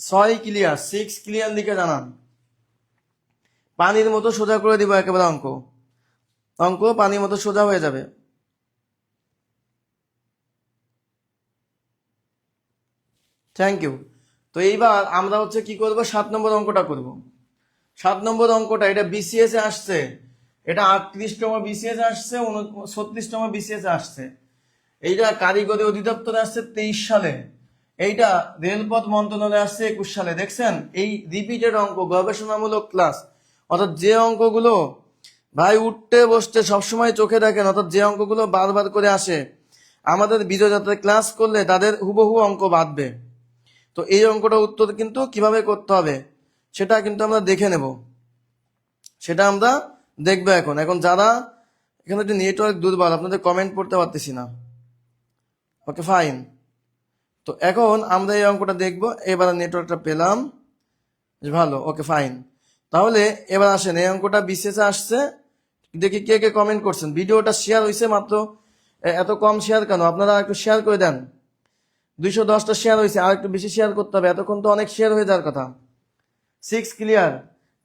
6 ক্লিয়ার, 6 ক্লিয়ার লিখে জানান। পানির মতো সোজা করে দিব একেবারে অঙ্ক, অঙ্ক পানির মতো সোজা হয়ে যাবে। Thank you. তো এইবার আমরা হচ্ছে কি করব? 7 নম্বর অঙ্কটা করব। 7 নম্বর অঙ্কটা, এটা বিসিএস এ আসছে, এটা 38তম বিসিএস আসছে, 36তম বিসিএস আসছে। এইটা কারিগরি অধিদপ্তরে আসছে 23 সালে, এইটা রেলপথ মন্ত্রণালয়ে আসছে 21 সালে। দেখছেন এই রিপিটেড অঙ্ক, গবেষণামূলক ক্লাস, অর্থাৎ যে অঙ্কগুলো ভাই উঠতে বসতে সবসময় চোখে দেখেন, অর্থাৎ যে অঙ্কগুলো বারবার করে আসে, আমাদের বিজয় যাত্রায় ক্লাস করলে তাদের হুবহু অঙ্ক বাঁধবে। তো এই অঙ্কটা উত্তর কিন্তু কিভাবে করতে হবে সেটা কিন্তু আমরা দেখে নেব, সেটা আমরা দেখবো। এখন যারা এখানে একটু নেটওয়ার্ক দুর্বল, আপনাদের কমেন্ট পড়তে পারতেছি না। Okay fine. তো এখন আমরা এই অঙ্কটা দেখবো। এবার নেটওয়ার্কটা পেলাম, ভালো। Okay fine. তাহলে এবার আসেন, এই অঙ্কটা বিশেষে আসছে, দেখি কে কে কমেন্ট করছেন। ভিডিওটা শেয়ার হয়েছে মাত্র, এত কম শেয়ার কেন? আপনারা একটু শেয়ার করে দেন। 210টা শেয়ার হয়েছে, আর একটু বেশি শেয়ার করতে হবে, এতক্ষণ তো অনেক শেয়ার হয়ে যাওয়ার কথা। 6 ক্লিয়ার।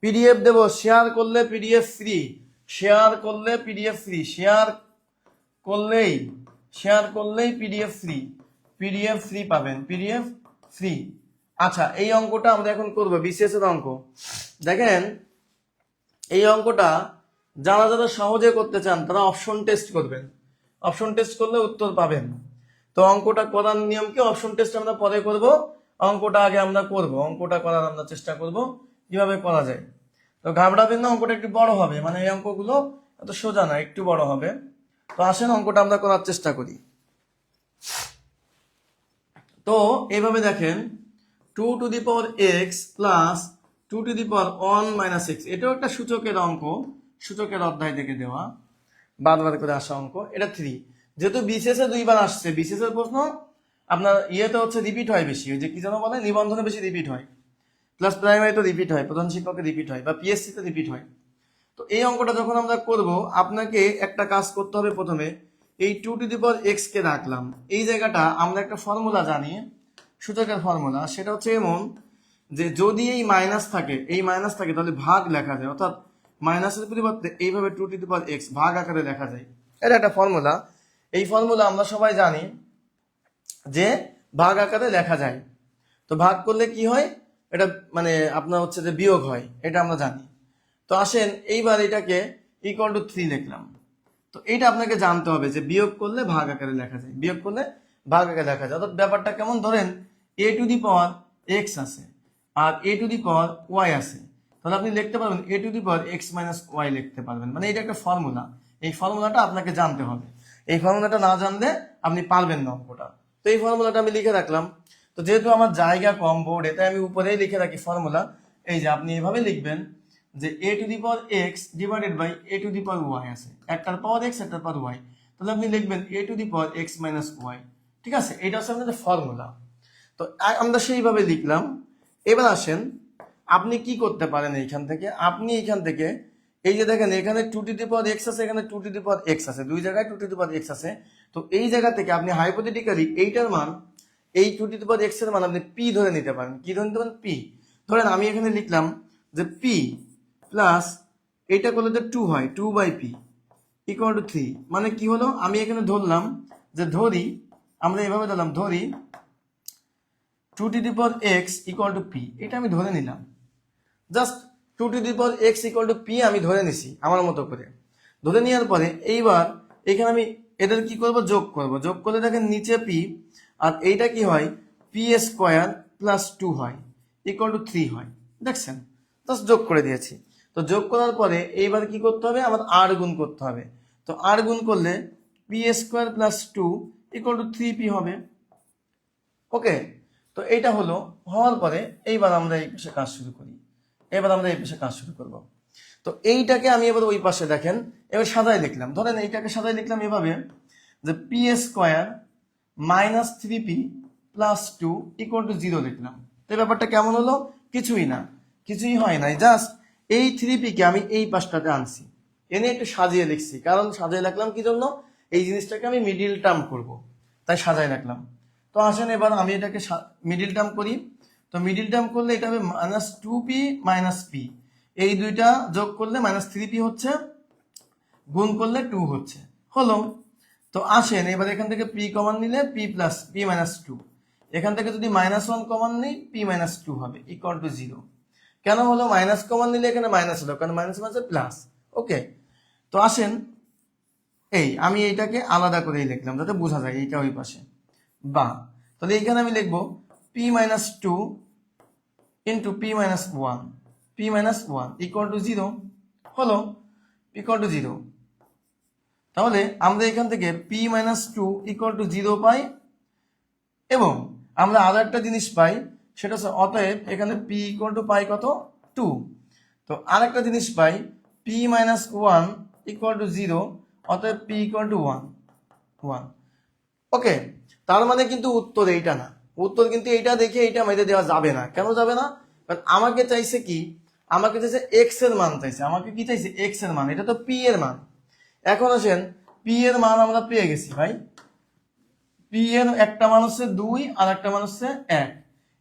পিডিএফ দেবো, শেয়ার করলে পিডিএফ ফ্রি, শেয়ার করলে পিডিএফ ফ্রি, শেয়ার করলেই পিডিএফ ফ্রি, পিডিএফ ফ্রি পাবেন, পিডিএফ ফ্রি। আচ্ছা, এই অঙ্কটা আমরা এখন করবো, বিসিএস এর অঙ্ক। দেখেন, এই অঙ্কটা যারা যারা সহজে করতে চান তারা অপশন টেস্ট করবেন, অপশন টেস্ট করলে উত্তর পাবেন। তো অঙ্কটা করার নিয়ম কি, অপশন টেস্ট আমরা পরে করব, অঙ্কটা আগে আমরা করব, অঙ্কটা করার আমরা চেষ্টা করব কিভাবে করা যায়। তো ঘাবড়াবেন না, অঙ্কটা একটু বড় হবে, মানে এই অঙ্কগুলো এত সোজা না, একটু বড় হবে। তো আসেন অঙ্কটা আমরা করার চেষ্টা করি। তো এইভাবে দেখেন, 2 to the power x plus 2 to the power 1 minus x, এটাও একটা সূচকের অঙ্ক, সূচকের অধ্যায় থেকে দেওয়া, বারবার করে আসা অঙ্ক। এটা 3, যেহেতু বিসিএস এ 2বার আসছে, বিসিএস এর প্রশ্ন আপনার ইয়েতে হচ্ছে রিপিট হয় বেশি, ওই যে কি যেন বলে, নিবন্ধনে বেশি রিপিট হয়, প্লাস প্রাইমারি তো রিপিট হয়, প্রধান শিক্ষকে রিপিট হয়, বা পিএসসি তে রিপিট হয়। তো এই অঙ্কটা যখন আমরা করব, আপনাকে একটা কাজ করতে হবে। প্রথমে এই 2 টু দি পাওয়ার এক্স কে রাখলাম, এই জায়গাটা আমরা একটা ফর্মুলা জানি, সূচকের ফর্মুলা, সেটা হচ্ছে এমন যে যদি এই মাইনাস থাকে, এই মাইনাস থাকে, তাহলে ভাগ লেখা যায়, অর্থাৎ মাইনাসের পরিবর্তে এইভাবে 2 টু দি পাওয়ার এক্স ভাগ আকারে লেখা যায়। এটা একটা ফর্মুলা, এই ফর্মুলা আমরা সবাই জানি যে ভাগ আকারে লেখা যায়। তো ভাগ করলে কি হয়, এটা মানে আপনার হচ্ছে যে বিয়োগ হয়, এটা আমরা জানি। তো আসেন এইবার এটাকে ইকুয়াল টু 3 লিখলাম। তো এইটা আপনাকে জানতে হবে যে বিয়োগ করলে ভাগ আকারে লেখা যায়, বিয়োগ করলে ভাগ আকারে লেখা যায়। অর্থাৎ ব্যাপারটা কেমন, ধরেন এ টু দি পাওয়ার এক্স আছে আর এ টু দি পাওয়ার ওয়াই আছে, তাহলে আপনি লিখতে পারবেন a to the power x minus y লিখতে পারবেন, মানে এটা একটা ফর্মুলা। এই ফর্মুলাটা আপনাকে জানতে হবে, এই ফর্মুলাটা না জানলে আপনি পারবেন না অঙ্কটা। তো এই ফর্মুলাটা আমি লিখে রাখলাম। তো যেহেতু আমার জায়গা কম বোর্ডে, তাই আমি উপরেই লিখে রাখি ফর্মুলা। এই যে আপনি এভাবে লিখবেন যে a to the power x divided by a to the power y আছে, একটার পাওয়ার এক্স একটার পাওয়ার ওয়াই, তাহলে আপনি লিখবেন a to the power x minus y. ঠিক আছে, এটা হচ্ছে আপনাদের ফর্মুলা। তো আমরা সেইভাবে লিখলাম। এবার আসেন, আপনি কি করতে পারেন এইখান থেকে, আপনি এইখান থেকে এই যে দেখেন এখানে 2 টু দি পাওয়ার এক্স আছে, এখানে 2 টু দি পাওয়ার এক্স আছে, দুই জায়গায় 2 টু দি পাওয়ার এক্স আছে। তো এই জায়গা থেকে আপনি হাইপোথেটিক্যালি এইটার মান, এই 2 টু দি পাওয়ার এক্স এর মান আপনি পি ধরে নিতে পারেন। কি ধরে নিতে পারেন? পি। ধরেন আমি এখানে লিখলাম যে পি প্লাস এইটা করলে তো 2 হয়, 2 বাই পি ইকুয়াল টু 3। মানে কি হলো, আমি এখানে ধরলাম যে ধরি, আমরা এভাবে ধরলাম, ধরি 2 to the power x equal two P, এটা আমি ধরে নিলাম। Just 2 to the power x equal two P আমি ধরে নিছি আমার মতো করে। ধরে নেওয়ার পরে এইবার এখানে আমি এদের কি করব, যোগ করব। যোগ করলে দেখেন নিচে পি, আর এইটা কি হয়, পি স্কোয়ার প্লাস 2 হয় ইকুয়াল টু 3 হয়। দেখছেন, জাস্ট যোগ করে দিয়েছি। তো যোগ করার পরে এইবার কি করতে হবে, আমার আর গুণ করতে হবে। তো আর গুণ করলে P square plus 2 equal to 3p হবে। ওকে, তো এইটা হলো, হওয়ার পরে এইবার আমরা এই পাশে কাজ শুরু করি। এবার আমরা এই পাশে কাজ শুরু করব। তো এইটাকে আমি এবার ওই পাশে দেখেন, এবার সাজায় লিখলাম। ধরেন এইটাকে সাজায় লিখলাম এভাবে যে P square minus 3p plus 2 equal to 0 লিখলাম। তো এই ব্যাপারটা কেমন হলো, কিছুই না, কিছুই হয় নাই, জাস্ট এই 3p কে আমি এই পাশটাতে আনছি, এনে একটু সাজিয়ে লিখছি। কারণ সাজিয়ে রাখলাম কি জন্য, এই জিনিসটাকে আমি মিডিল টার্ম করব, তাই সাজায় রাখলাম। তো আসেন এবার আমি এটাকে মিডিল টার্ম করি। তো মিডিল টার্ম করলে এটা হবে মাইনাস 2p মাইনাস পি, এই দুইটা যোগ করলে মাইনাস 3p হচ্ছে, গুণ করলে 2 হচ্ছে, হলো। তো আসেন এবার এখান থেকে p কমন নিলে p প্লাস p মাইনাস 2, এখান থেকে যদি মাইনাস 1 কমন নিই p মাইনাস 2 হবে ইকুয়াল টু 0। কেন হলো, মাইনাস কমন নিলে এখানে মাইনাস হলো, কারণ মাইনাস মাইনাস প্লাস। ওকে, তো আসেন এই আমি এইটাকে আলাদা করে লিখলাম যাতে বোঝা যায় এইটা ওই পাশে, বা তাহলে এইখানে আমি লিখবো p minus 2 into p minus 1, p minus 1 equal to 0 হলো, ইকুয়াল টু 0। তাহলে আমরা এখান থেকে p মাইনাস 2 ইকুয়াল টু 0 পাই, এবং আমরা আরো একটা জিনিস পাই, সেটা হচ্ছে অতএব এখানে p ইকুয়াল টু পাই কত, 2। তো আরেকটা জিনিস পাই p মাইনাস 1 ইকুয়াল টু 0, অতএব p ইকুয়াল টু 1। ওকে, তার মানে কিন্তু উত্তর এইটা না, উত্তর কিন্তু এইটা দেখে এইটা মেরে দেওয়া যাবে না। কেন যাবে না, কারণ আমাকে চাইছে কি, আমাকে চাইছে এক্স এর মান চাইছে, আমাকে কি চাইছে এক্স এর মান, এটা তো পি এর মান। এখন আসেন পি এর মান আমরা পেয়ে গেছি ভাই, পি এর একটা মান হচ্ছে 2 আর একটা মান হচ্ছে 1।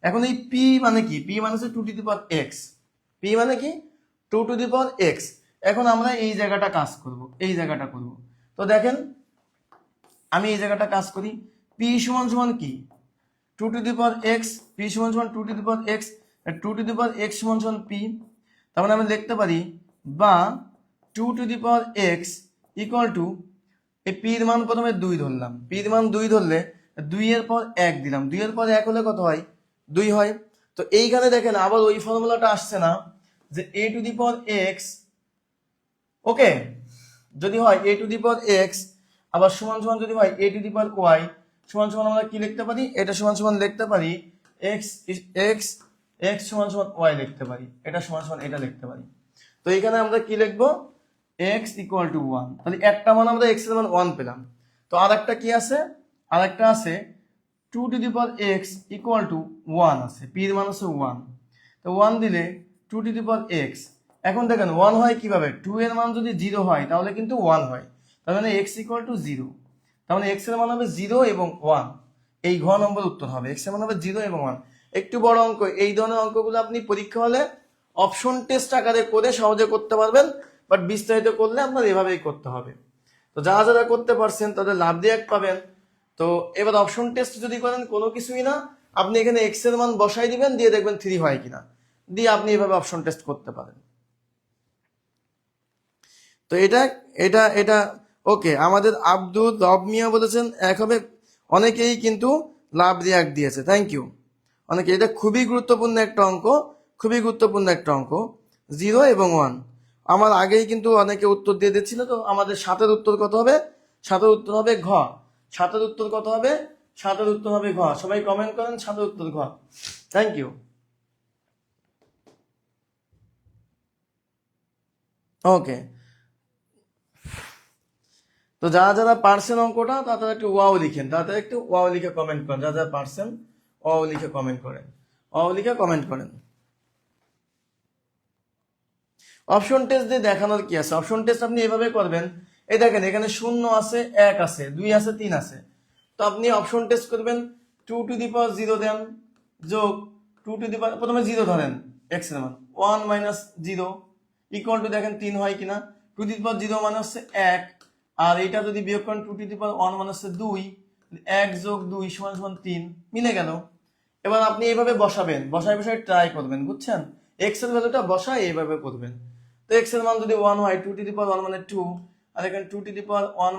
এখন এই পি মানে কি, পি মানে হচ্ছে 2 এক্স, পি মানে কি 2 এক্স। এখন আমরা এই জায়গাটা কাজ করব, এই জায়গাটা করব। তো দেখেন আমি এই জায়গাটা কাজ করি, পি সমান সমান কি 2 এক্স, পি সমান সমান 2 এক্স, 2 সমান সমান পি। তার মানে আমরা লিখতে পারি বা 2 এক্স ইকুয়াল টু, এই পির মান প্রথমে 2 ধরলাম, পির মান 2 ধরলে 2 এর পর 1 দিলাম, 2 এর পর 1 হলে কত হয় 2 হয়। তো এইখানে দেখেন আবার ওই ফর্মুলাটা আসছে না যে a to the power x, okay, যদি হয় a to the power x আবার সমান সমান যদি হয় a to the power y সমান সমান আমরা কি লিখতে পারি, এটা সমান সমান লিখতে পারি এক্স এক্স এক্স সমান সমান ওয়াই লিখতে পারি, এটা সমান সমান এটা লিখতে পারি। তো এখানে আমরা কি লিখবো x ইকুয়াল টু 1, তাহলে একটা মান আমরা x এর মান 1 পেলাম। তো আরেকটা কি আছে, আরেকটা আছে 2 ইকুয়াল টু 1 আছে, p এর মান হচ্ছে 1। তো 1 দিলে 2 এখন দেখেন 1 হয় কিভাবে, 2 এর মান যদি 0 হয় তাহলে কিন্তু 1 হয়, তার মানে x ইকুয়াল টু 0, তার মানে x এর মান হবে 0 এবং 1। এই ঘ নম্বর উত্তর হবে x এর মান হবে 0 এবং 1। একটু বড় অঙ্ক, এই ধরনের অঙ্কগুলো আপনি পরীক্ষা হলে অপশন টেস্ট আকারে করে সহজে করতে পারবেন, বাট বিস্তারিত করলে আপনার এভাবেই করতে হবে। তো যারা যারা করতে পারছেন তাদের লাভ দিয়ে 1 পাবেন। তো এবার অপশন টেস্ট যদি করেন কোনো কিছুই না, আপনি এখানে এক্স এর মান বসাই দিবেন, দিয়ে দেখবেন 3 হয় কিনা, দিয়ে আপনি এভাবে অপশন টেস্ট করতে পারেন। তো এটা এটা এটা ওকে। আমাদের আব্দুল রব মিয়া বলেছেন 1 হবে, অনেকেই কিন্তু লাভ দিয়ে 1 দিয়েছে, থ্যাংক ইউ অনেকে। এটা খুবই গুরুত্বপূর্ণ একটা অঙ্ক, খুবই গুরুত্বপূর্ণ একটা অঙ্ক, 0 এবং 1। আমার আগেই কিন্তু অনেকে উত্তর দিয়ে দিচ্ছিল। তো আমাদের 7-এর উত্তর কত হবে, 7-এর উত্তর হবে ঘ, 7-এর উত্তর কত হবে, 7-এর উত্তর হবে ঘ। সবাই কমেন্ট করেন 7-এর উত্তর ঘ, থ্যাংক ইউ। ওকে, তো যারা যারা পারছেন অঙ্কটা তারা একটু ওয়াও লিখেন, তারা একটু ওয়াও লিখে কমেন্ট করেন, যারা যারা পারছেন ওয়াও লিখে কমেন্ট করেন, ওয়াও লিখে কমেন্ট করেন। অপশন টেস্ট দিয়ে দেখানোর কি আছে, অপশন টেস্ট আপনি এভাবে করবেন, এই দেখেন এখানে 0 আছে, 1 আছে, 2 আছে, 3 আছে। তো আপনি অপশন টেস্ট করবেন 2 দেন, যোগ 2 প্রথমে 0 ধরেন এক্স এর মান, 1 মাইনাস 0 ইকুয়াল টু দেখেন 3 হয় কিনা, 2 মানে হচ্ছে 1, আর এটা যদি বিয়োগ করেন 2 মানে হচ্ছে 2, 1 যোগ 2 সমান সমান 3, মিলে গেল। এবার আপনি এইভাবে বসাবেন, বসায় বসায় ট্রাই করবেন, বুঝছেন, এক্স এর ভ্যালুটা বসায় এইভাবে করবেন। তো এক্স এর মান যদি 1 হয় 2 মানে 2, আর এখানে 2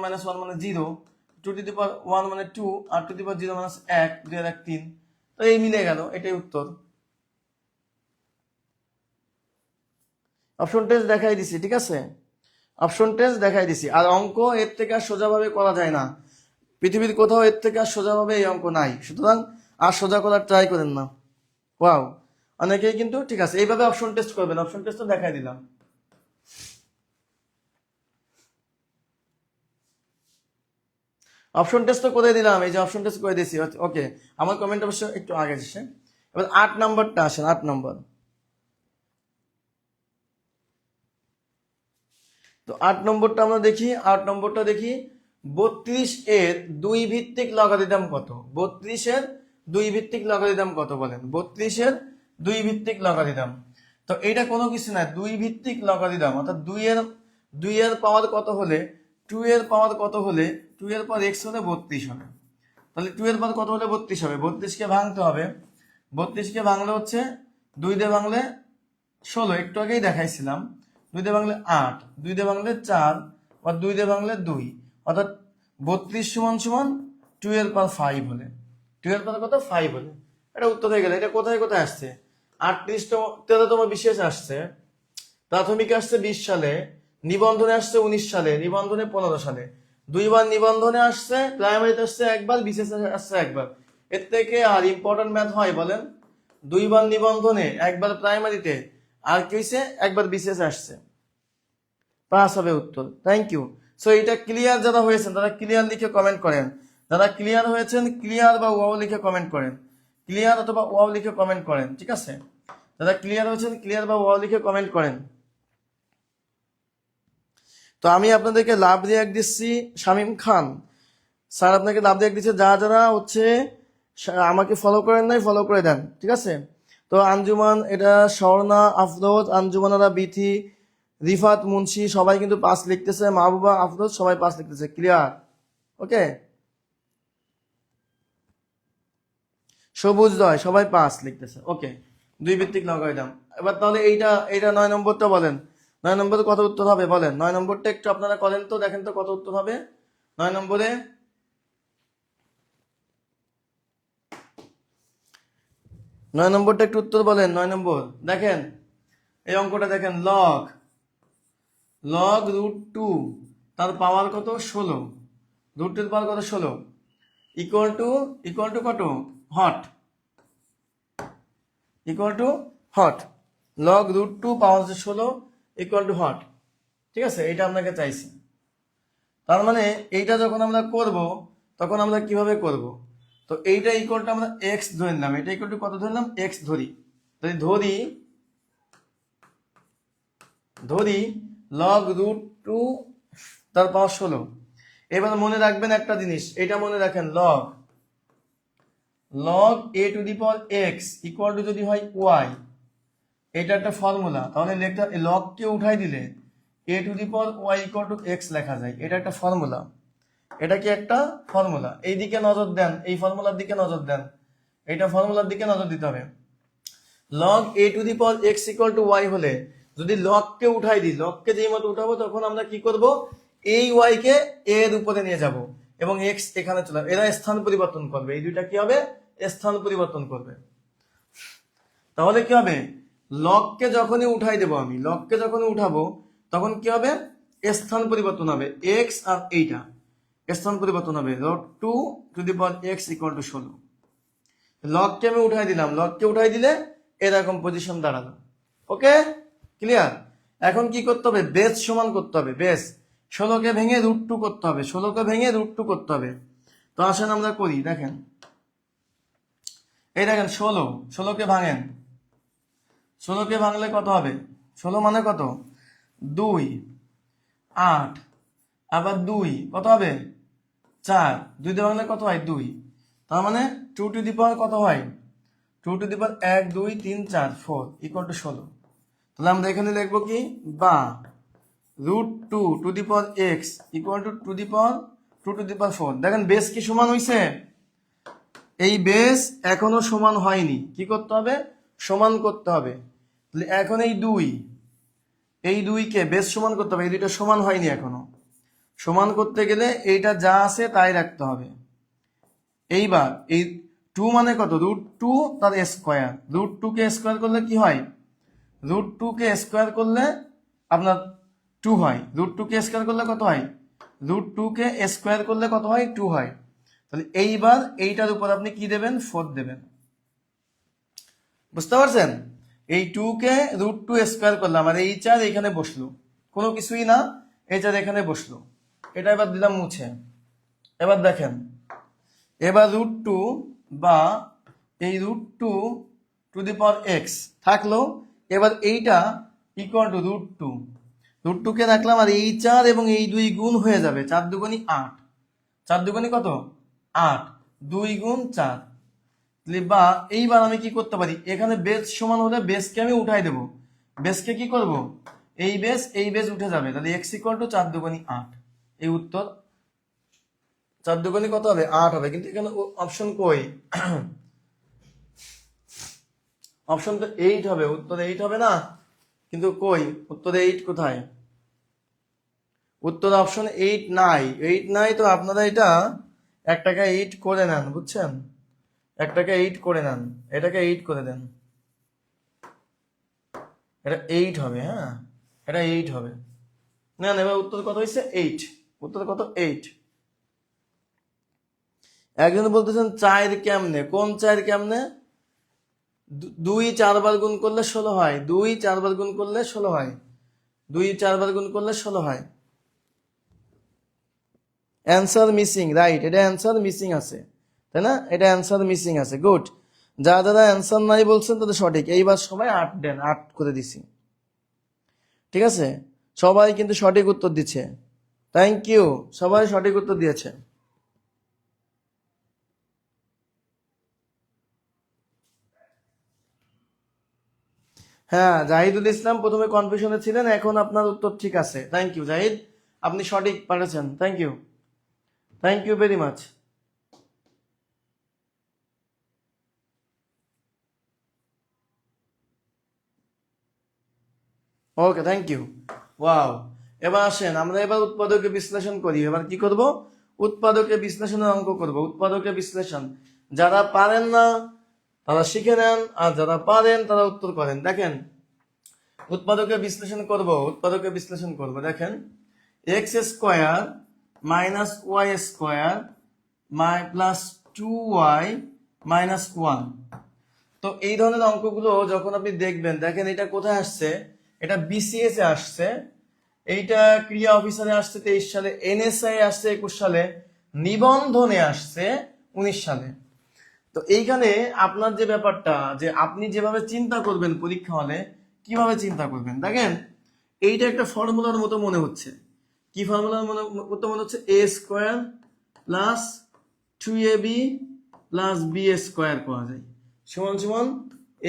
মাইনাস 1 মানে 0, 2 মানে 2, আর 2 মাইনাস 1, 2 আর 1 3। তো এই মিলে গেল, এটাই উত্তর। অপশন টেস্ট দেখাই দিছি, ঠিক আছে, অপশন টেস্ট দেখাই দিছি। আর অঙ্ক এর থেকে আর সোজাভাবে করা যায় না, পৃথিবীর কোথাও এর থেকে আর সোজাভাবে এই অঙ্ক নাই, সুতরাং আর সোজা করার ট্রাই করেন না। ওয়াও, অনেকেই কিন্তু, ঠিক আছে এইভাবে অপশন টেস্ট করবেন, অপশন টেস্ট তো দেখাই দিলাম। অপশন টেস্ট তো করে দিলাম, এই যে অপশন টেস্ট করে দিয়েছি, ওকে। আমার কমেন্ট অবশ্য একটু আগে এসেছে। এবার 8 নম্বরটা আসেন, 8 নম্বর। তো 8 নম্বরটা আমরা দেখি, 8 নম্বরটা দেখি, 32 এর 2 ভিত্তিক লগারিদম কত, 32 এর 2 ভিত্তিক লগারিদম কত বলেন, 32 এর 2 ভিত্তিক লগারিদম। তো এটা কোনো কিছু না, 2 ভিত্তিক লগারিদম অর্থাৎ 2 এর পাওয়ার কত হলে, 2 এর পাওয়ার কত হলে, 2 এর পাওয়ার x হলে 32 হবে। তাহলে 2 এর পাওয়ার কত হলে 32 হবে, 32 কে ভাঙতে হবে, 32 কে ভাঙলে হচ্ছে 2 দিয়ে ভাঙলে 16, একটু আগেই দেখাইছিলাম, 2 দিয়ে ভাঙলে 8, 2 দিয়ে ভাঙলে 4, বা 2 দিয়ে ভাঙলে 2, অর্থাৎ 32 সমান সমান 2 এর পাওয়ার 5 হলে, 2 এর পাওয়ার কত 5 হলে, এটা উত্তর হয়ে গেল। এটা কোথায় কোথায় আসছে, 13তম বিশেষ আসছে, প্রাথমিক আসছে 20 সালে, নিবন্ধনে আসছে 19 সালে, নিবন্ধনে 15 সালে, 2 বার নিবন্ধনে আসছে, প্রাইমারিতে আসছে একবার, বিশেষ আসছে একবার। এর থেকে আর ইম্পর্টেন্ট ম্যাথ হয় বলেন, 2 বার নিবন্ধনে, একবার প্রাইমারিতে, আর কি হয়েছে একবার বিশেষ আসছে, পাস হবে উত্তর, থ্যাংক ইউ। সো এটা ক্লিয়ার যারা হয়েছেন তারা ক্লিয়ার লিখে কমেন্ট করেন, যারা ক্লিয়ার হয়েছেন ক্লিয়ার বা ওয়াও লিখে কমেন্ট করেন, ক্লিয়ার অথবা ওয়াও লিখে কমেন্ট করেন, ঠিক আছে। যারা ক্লিয়ার হয়েছেন ক্লিয়ার বা ওয়াও লিখে কমেন্ট করেন। তো আমি আপনাদেরকে লাভ রিয়াক্ট দিচ্ছি। শামীম খান স্যার আপনাকে লাভ রিয়াক্ট দিচ্ছে, যারা হচ্ছে আমাকে ফলো করেন নাই ফলো করে দেন, ঠিক আছে? তো আঞ্জুমান, এটা স্বর্ণা, আফরোজ, আঞ্জুমানারা, বিথি, রিফাত, মুন্সি সবাই কিন্তু পাস লিখতেছে, মাহবুবা, আফরোজ সবাই পাস লিখতেছে। ক্লিয়ার? ওকে। সবুজ রয় সবাই পাস লিখতেছে। ওকে, 2 ভিত্তিক লগাইলাম। এবার তাহলে এইটা 9 নম্বরটা বলেন। 9 নম্বরে কত উত্তর হবে বলেন? 9 নম্বরটা একটু আপনারা করেন তো, দেখেন তো কত উত্তর হবে 9 নম্বরে। 9 নম্বরটা একটু উত্তর বলেন। 9 নম্বর দেখেন, এই অঙ্কটা দেখেন, লগ রুট 2 তার পাওয়ার কত 16, রুট 2 এর পাওয়ার কত 16, ইকুয়াল টু কত হট, ইকুয়াল টু হট। লগ রুট 2 পাওয়ার হচ্ছে 16 ইকুয়াল টু হট, ঠিক আছে? এটা আপনাকে চাইছি। তার মানে এইটা যখন আমরা করব তখন আমরা কিভাবে করব? তো এইটা ইকুয়াল টু আমরা এক্স ধরে নিলাম, এটা ইকুয়াল টু কত ধরলাম? এক্স ধরি। ধরি লগ রুট 2 তার পাওয়ার 16। এবার মনে রাখবেন একটা জিনিস, এটা মনে রাখেন, log a to the power x equal two যদি হয় ওয়াই, এটা একটা ফর্মুলা। তাহলে লগকে উঠাই দিলে a to the power y equal to x লেখা যায়, এটা একটা ফর্মুলা। এটা কি একটা ফর্মুলা? এই দিকে নজর দেন, এই ফর্মুলার দিকে নজর দেন, এইটা ফর্মুলার দিকে নজর দিতে হবে। Log a to the power x equal to y হলে যদি লগকে উঠাই দিই, লগকে যেই মতো উঠাবো তখন আমরা কি করব? এই ওয়াই কে এর উপরে নিয়ে যাব এবং এক্স এখানে চলে, এরা স্থান পরিবর্তন করবে, এই দুইটা কি হবে? স্থান পরিবর্তন করবে। তাহলে কি হবে? লগকে যখনই উঠাই দেবো আমি, লগকে যখনই উঠাবো তখন কি হবে? স্থান পরিবর্তন হবে, এক্স আর এইটা স্থান পরিবর্তন হবে। Root 2 to the power x equal to 16। লগকে আমি উঠাই দিলাম, লগকে উঠাই দিলে এরকম পজিশন দাঁড়ালো। Okay, clear? এখন কি করতে হবে? বেস সমান করতে হবে। বেস 16কে ভেঙে রুট 2 করতে হবে, 16কে ভেঙে রুট 2 করতে হবে। তো আসেন আমরা করি। দেখেন, এই দেখেন 16কে ভাঙেন, 16কে ভাঙলে কত হবে? 16 মানে কত? 2, 8, আবার 2 কত হবে? 4, 2 দিয়ে ভাঙলে কত হয়? 2। তার মানে 2 টু দি পাওয়ার কত হয়? 2 to the power 1, 2, 3, 4, 4 equal to 16। তাহলে আমরা এখানে লিখবো কি? বা root 2 to the power x equal to 2 the power 2 to the power 4। দেখেন বেস কি সমান হয়েছে? এই বেস এখনো সমান হয়নি, কি করতে হবে? সমান করতে হবে। তাহলে এখন এই দুইকে বেস সমান করতে হবে, এই দুইটা সমান হয়নি এখনো। সমান করতে গেলে এইটা যা আছে তাই রাখতে হবে। এইবার এই 2 মানে কত? রুট 2 তার স্কোয়ার। রুট 2 কে স্কোয়ার করলে কি হয়? রুট 2 কে স্কোয়ার করলে আপনার 2 হয়। রুট 2 কে স্কোয়ার করলে কত হয়? রুট 2 কে স্কোয়ার করলে কত হয়? 2 হয়। তাহলে এইবার এইটার উপর আপনি কি দেবেন? 4 দেবেন। বুঝতে পারছেন? এই 2 কে রুট 2 স্কোয়ার করলাম আর এই 4 এখানে বসলো, কোনো কিছুই না, এই 4 এখানে বসলো। এটা এবার দিলাম মুছে। এবার দেখেন, এবার রুট 2 বা এই root 2 to the power x থাকলো। এবার এইটা ইকুয়াল টু রুট 2, রুট 2 কে রাখলাম আর এই 4 এবং এই 2 গুণ হয়ে যাবে, 4 দুগুণী 8, 4 দুগুণী কত? 8, 2 গুণ 4। বা এইবার আমি কি করতে পারি? এখানে বেস সমান হলে বেসকে আমি উঠাই দেব, বেসকে কি করব? এই বেস উঠে যাবে, তাহলে এক্স ইকুয়াল টু 4 দুগুণী 8। এই উত্তর 4 দুগুণী কত হবে? 8 হবে। কিন্তু এখানে অপশন কই? অপশন তো 8 হবে, উত্তর 8 হবে না, কিন্তু কই উত্তরে 8 কোথায়? উত্তর অপশন 8 নাই। 8 নাই, তো আপনারা এটা একটাকে 8 করে নেন, বুঝছেন? একটাকে 8 করে নেন, এটাকে 8 করে দেন, এটা 8 হবে। হ্যাঁ, এটা 8 হবে। না এবার উত্তর কত হয়েছে? 8। উত্তর কত? 8। একজন বলতেছেন 4 কেমনে? কোন 4 কেমনে? 2 4 বার গুণ করলে 16 হয়, 2 4 বার গুণ করলে 16 হয়, 2 4 বার গুণ করলে 16 হয়। অ্যান্সার মিসিং, রাইট, এটা অ্যান্সার মিসিং আছে, তাই না? এটা অ্যান্সার মিসিং আছে, গুড। যারা যারা অ্যান্সার নাই বলছেন তাদের সঠিক। এইবার সবাই 8 দেন, 8 করে দিছি। ঠিক আছে, সবাই কিন্তু সঠিক উত্তর দিচ্ছে। থ্যাংক ইউ, সবাই সঠিক উত্তর দিয়েছে। হ্যাঁ, জাহিদুল ইসলাম প্রথমে কনফিউশনে ছিলেন, এখন আপনার উত্তর ঠিক আছে। থ্যাংক ইউ জাহিদ, আপনি সঠিক পারেছেন। Thank you, thank you very much. Okay, thank you. Wow, এবার আসেন আমরা এবার উৎপাদকে বিশ্লেষণ করি। এবার কি করব? উৎপাদকে বিশ্লেষণের অঙ্ক করব। উৎপাদকে বিশ্লেষণ যারা পারেন না তারা শিখে নেন, আর যারা পারেন তারা উত্তর করেন। দেখেন, উৎপাদকে বিশ্লেষণ করব। উৎপাদকে বিশ্লেষণ করব, দেখেন, x square minus y square plus 2y minus 1। তো এই ধরনের অঙ্কগুলো যখন আপনি দেখবেন, দেখেন এটা কোথায় আসছে? এটা বিসিএস এ আসছে, এইটা ক্রিয়া অফিসারে আসছে 23 সালে, এনএসআই আসছে 21 সালে, নিবন্ধনে আসছে 19 সালে। তো এইখানে আপনার যে ব্যাপারটা, যে আপনি যেভাবে চিন্তা করবেন পরীক্ষা হলে, কিভাবে চিন্তা করবেন, দেখেন এইটা একটা ফর্মুলার মতো মনে হচ্ছে। কি ফর্মুলার মতো মনে হচ্ছে? A square plus 2ab plus b square করা যায় সমান সমান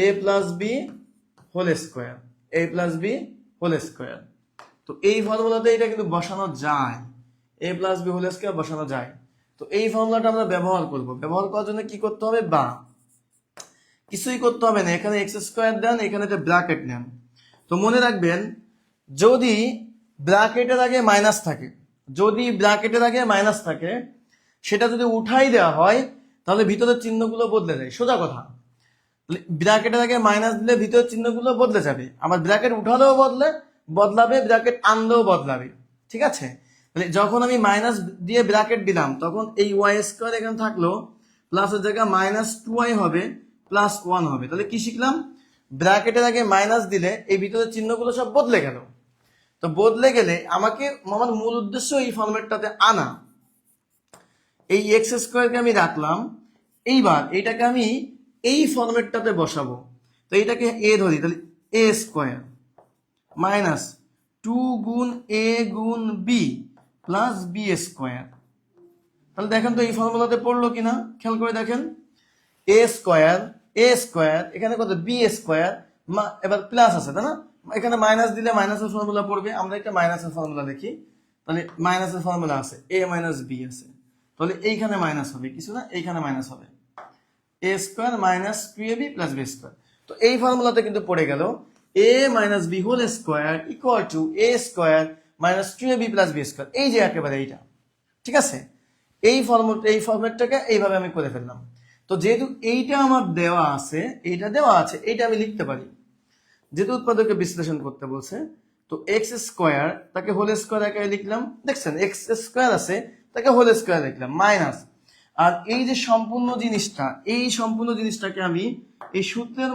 a plus b whole square, a plus b whole square. তো এই ফর্মুলাতে এটা কিন্তু বসানো যায়, a plus b whole square বসানো যায়। তো এই ফর্মুলাটা আমরা ব্যবহার করব। ব্যবহার করার জন্য কি করতে হবে? বা কিছুই করতে হবে না, এখানে এক্স স্কোয়ার দেন, এখানে একটা ব্র্যাকেট নেন। তো মনে রাখবেন, যদি ব্র্যাকেটের আগে মাইনাস থাকে, যদি ব্র্যাকেটের আগে মাইনাস থাকে, সেটা যদি উঠাই দেওয়া হয় তাহলে ভিতরের চিহ্নগুলো বদলে যায়। সোজা কথা, ব্র্যাকেটের আগে মাইনাস দিলে ভিতরের চিহ্নগুলো বদলে যাবে, আবার ব্র্যাকেট উঠালেও বদলাবে, ব্র্যাকেট আনলেও বদলাবে। ঠিক আছে, তাহলে যখন আমি মাইনাস দিয়ে ব্র্যাকেট দিলাম, তখন এই ওয়াই স্কোয়ার এখানে থাকলো, প্লাসের জায়গায় মাইনাস 2y হবে, প্লাস 1 হবে। তাহলে কি শিখলাম? ব্র্যাকেটের আগে মাইনাস দিলে এই ভিতরের চিহ্নগুলো সব বদলে গেল। তো বদলে গেলে আমাকে, আমার মূল উদ্দেশ্য এই ফরম্যাটটাতে আনা। এই এক্স স্কোয়ারকে আমি রাখলাম, এইবার এইটাকে আমি এই ফরম্যাটটাতে বসাবো। তো এইটাকে এ ধরি, তাহলে এ স্কোয়ার মাইনাস 2 গুণ এ গুণ বি প্লাস বি স্কোয়ার। তাহলে দেখেন তো এই ফর্মুলাতে পড়লো কিনা, খেয়াল করে দেখেন। এ স্কোয়ার এখানে কত? বি স্কোয়ার, এবার প্লাস আছে তাই না, এখানে মাইনাস দিলে মাইনাসের ফর্মুলা পড়বে। আমরা একটা মাইনাসের ফর্মুলা দেখি, তাহলে মাইনাসের ফর্মুলা আছে এ মাইনাস বি আছে, তাহলে এইখানে মাইনাস হবে, কিছু না, এইখানে মাইনাস হবে, a square minus 2ab plus b square. তো এই ফর্মুলাতে কিন্তু পড়ে গেল a minus b whole square equal to a square minus 2ab plus b square. এই যে একেবারে এইটা, ঠিক আছে, এই ফর্মেটটাকে এইভাবে আমি করে ফেললাম। তো যেহেতু এইটা আমার দেওয়া আছে, এইটা আমি লিখতে পারি। যেহেতু উৎপাদকে বিশ্লেষণ করতে বলছে, তো এক্স স্কোয়ার তাকে হোল স্কোয়ার আকারে লিখলাম, দেখছেন এক্স স্কোয়ার আছে তাকে হোল স্কোয়ার লিখলাম, মাইনাস, আর এই যে সম্পূর্ণ জিনিসটা, এই সম্পূর্ণ জিনিসটাকে আমি এই সূত্রের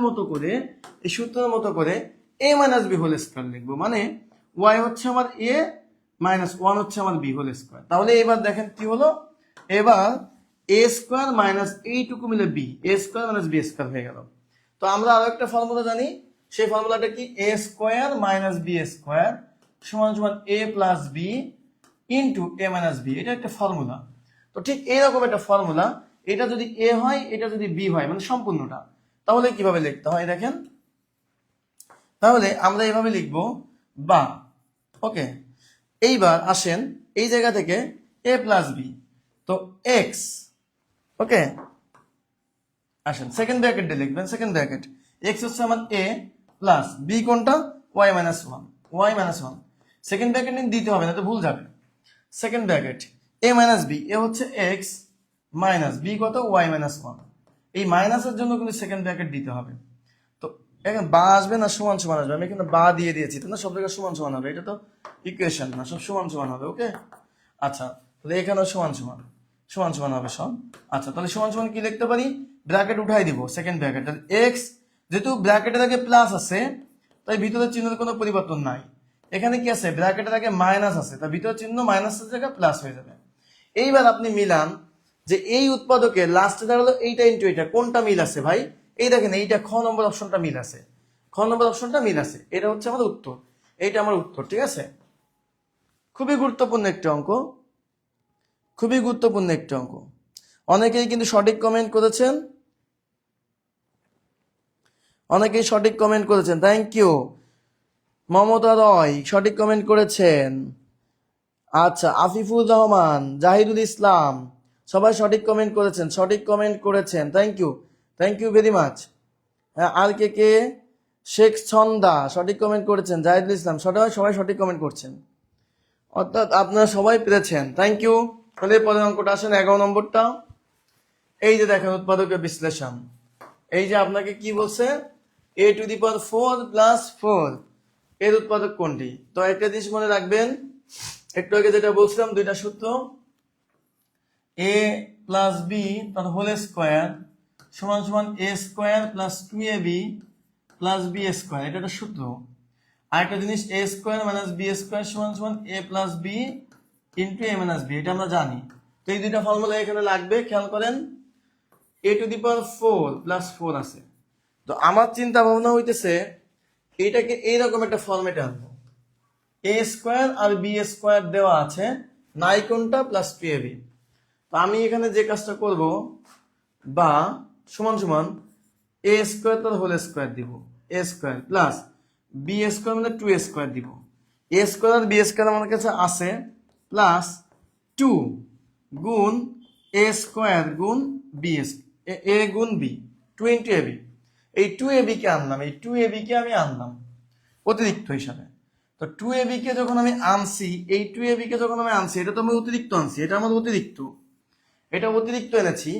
মতো করে এ মাইনাস বি হোল স্কোয়ার লিখবো। মানে ওয়াই হচ্ছে আমার এ, মাইনাস 1 হচ্ছে আমার বি হোল স্কোয়ার। তাহলে এবার দেখেন কি হলো, এবার এ স্কোয়ার মাইনাস এইটুকু মিলে বি, এ স্কোয়ার মাইনাস বি স্কোয়ার হয়ে গেল। তো আমরা আরো একটা ফর্মুলা জানি, সেই ফর্মুলাটা কি? এ স্কোয়ার মাইনাস বি স্কোয়ার সমান সমান a plus B into A minus B. এটা একটা ফর্মুলা। তো ঠিক এইরকম একটা ফর্মুলা, এটা যদি এ হয়, এটা যদি বি হয়, মানে সম্পূর্ণটা, তাহলে কিভাবে লিখতে হয় দেখেন। তাহলে আমরা এইভাবে লিখবো, বা ওকে। এইবার আসেন এই জায়গা থেকে এ প্লাস বি, তো এক্স, ওকে, আসেন সেকেন্ড ব্র্যাকেট দিয়ে লিখবেন। সেকেন্ড ব্র্যাকেট এক্স হচ্ছে আমার এ প্লাস বি কোনটা? Y minus one. Second bracket দিতে হবে না তো ভুল যাবে। Second bracket a minus b, a হচ্ছে এক্স মাইনাস বি কত? Y minus 1। এই মাইনাসের জন্য কিন্তু সেকেন্ড ব্র্যাকেট দিতে হবে। তো এখানে বা আসবে না সমান সমান আসবে, আমি এখানে বা দিয়ে দিয়েছি, তো না সব জায়গায় সমান সমান হবে, এটা তো ইকুয়েশন না, সব সমান সমান হবে। ওকে, আচ্ছা, তাহলে এখানেও সমান সমান হবে সব। আচ্ছা, তাহলে সমান সমান কি লিখতে পারি? ব্র্যাকেট উঠাই দিব, সেকেন্ড ব্র্যাকেট, তাহলে এক্স, যেহেতু ব্র্যাকেটের আগে প্লাস আছে তাই ভিতরের চিহ্নের কোনো পরিবর্তন নাই। এখানে কি আছে? ব্র্যাকেটের আগে মাইনাস আছে, তাই ভিতরের চিহ্ন মাইনাসের জায়গায় প্লাস হয়ে যাবে। এইবার আপনি মিলান যে এই উৎপাদকে লাস্টে দাঁড়ালো এইটা ইন্টু এইটা, কোনটা মিল আছে ভাই? এই দেখেন এইটা খ নম্বর অপশনটা মিল আছে, খ নম্বর অপশনটা মিল আছে, এটা হচ্ছে আমার উত্তর, এইটা আমার উত্তর। ঠিক আছে, খুবই গুরুত্বপূর্ণ একটি অঙ্ক, খুবই গুরুত্বপূর্ণ একটি অঙ্ক। অনেকেই কিন্তু সঠিক কমেন্ট করেছেন, অনেকেই সঠিক কমেন্ট করেছেন, থ্যাংক ইউ। মমতা রয় সঠিক কমেন্ট করেছেন। আচ্ছা, আফিফুর রহমান, জাহিদুল ইসলাম সবাই সঠিক কমেন্ট করেছেন, সঠিক কমেন্ট করেছেন, থ্যাংক ইউ ভেরি মাচ। হ্যাঁ, আর কে শেখ ছন্দা সঠিক কমেন্ট করেছেন, জাহিদুল ইসলাম সবাই সঠিক কমেন্ট করছেন, অর্থাৎ আপনারা সবাই পেরেছেন, থ্যাংক ইউ। তাহলে পরের অঙ্কটা আসেন 11 নম্বরটা। এই যে দেখেন উৎপাদকের বিশ্লেষণ, এই যে আপনাকে কি বলছে, a⁴ + 4 এর উৎপাদক কোনটি? তো একটা জিনিস মনে রাখবেন, একটু আগে যেটা বলছিলাম দুইটা সূত্র, a + b তার হোল স্কয়ার সমান সমান a² + 2ab + b², এটা একটা সূত্র। আরেকটা জিনিস a² - b² সমান সমান a + b * a - b, এটা আমরা জানি। তো এই দুইটা ফর্মুলা এখানে লাগবে, খেয়াল করেন। a⁴ + 4 আছে, তো আমার চিন্তা ভাবনা হইতেছে এটাকে এইরকম একটা ফরম্যাটে আনবো, a² আর b² দেওয়া আছে, নাই কোনটা প্লাস 2ab। তো আমি এখানে যে কাজটা করব, বা সমান সমান a² তার হোল স্কয়ার দিব, a² প্লাস b² মানে 2a² দিব, a² আর b² আমার কাছে আছে, প্লাস 2 গুণ a² গুণ a গুণ b, 2 * ab। এই 2ab কে আনলাম, এই 2ab কে আমি আনলাম অতিরিক্ত হিসাবে। তো 2ab কে যখন আমি আনছি, এই 2ab কে যখন আমি আনছি, এটা তো আমি অতিরিক্ত আনছি, এটা আমার অতিরিক্ত, এটা অতিরিক্ত এনেছি।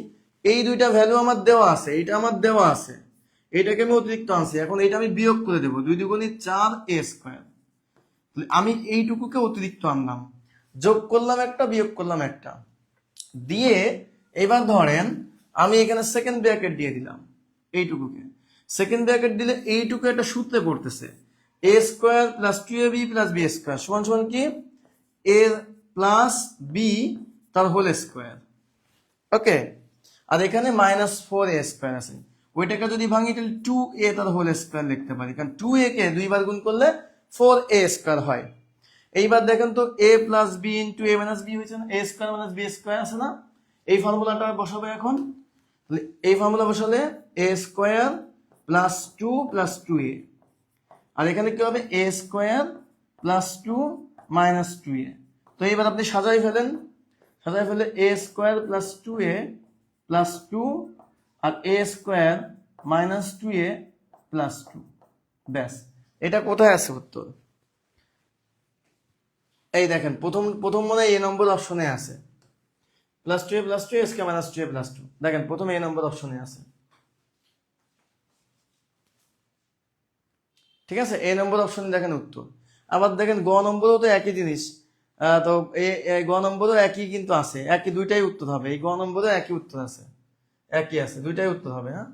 এই দুইটা ভ্যালু আমার দেওয়া আছে, এটা আমার দেওয়া আছে, এটাকে আমি অতিরিক্ত আনছি, এখন এটা আমি বিয়োগ করে দেবো, 2 × 2 = 4a²। আমি এইটুকুকে অতিরিক্ত আনলাম, যোগ করলাম একটা, বিয়োগ করলাম একটা, দিয়ে এবার ধরেন আমি এখানে সেকেন্ড ব্র্যাকেট দিয়ে দিলাম, এইটুকুকে সেকেন্ড ব্র্যাকেট দিলে এইটুকু একটা সূত্রে পড়তেছে, a² + 2ab + b² সমান সমান কি a + b তার হোল স্কয়ার। ওকে, আর এখানে -4a² আছে, ওইটাকে যদি ভাঙি তাহলে 2a তার হোল স্কয়ার লিখতে পারি, কারণ 2a কে দুইবার গুণ করলে 4a² হয়। এইবার দেখেন তো a + b * a - b হয়েছে না, a² - b² আছে না, এই ফর্মুলাটা বসাবো এখন। এই ফর্মুলা বসালে a² + 2 + 2a, আর এখানে কি হবে a² + 2 - 2a। তো এবার আপনি সাজাই ফেলে a² + 2a + 2 আর a² - 2a + 2, ব্যাস। এটা কোথায় আছে উত্তর? এই দেখেন প্রথম মনে হয় a নম্বর অপশনে আছে, +2a + 2 a² - 2a + 2, দেখেন প্রথমে a নম্বর অপশনে আছে। ঠিক আছে, a নম্বর অপশনে দেখেন উত্তর। আবার দেখেন গ নম্বরও তো একই জিনিস, তো গ নম্বরও একই কিন্তু আছে, একই, দুইটাই উত্তর হবে, এই গ নম্বরও একই উত্তর আছে, একই আছে, দুইটাই উত্তর হবে। হ্যাঁ,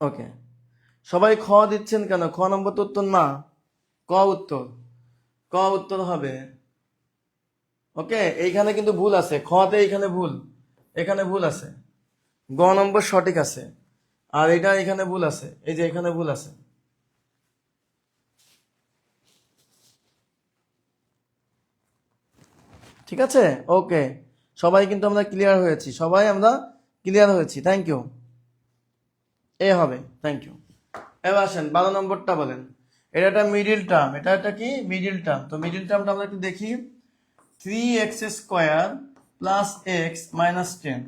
ওকে, সবাই খ দিচ্ছেন কেন? খ নম্বর তো উত্তর না, ক উত্তর, ক উত্তর হবে। ওকে, এইখানে কিন্তু ভুল আছে, খতে এইখানে ভুল, এখানে ভুল আছে, গ নম্বর সঠিক আছে, আর এটা এখানে ভুল আছে, এই যে এখানে ভুল আছে। ঠিক আছে, ওকে, সবাই কিন্তু আমরা ক্লিয়ার হয়েছি, সবাই আমরা ক্লিয়ার হয়েছি, থ্যাংক ইউ। এ হবে, থ্যাংক ইউ। এবার আসেন 12 নম্বরটা বলেন। এটা একটা মিডিল টার্ম, এটা একটা কি মিডিল টার্ম। তো মিডিল টার্মটা আমরা একটু দেখি, 3x² + x - 10।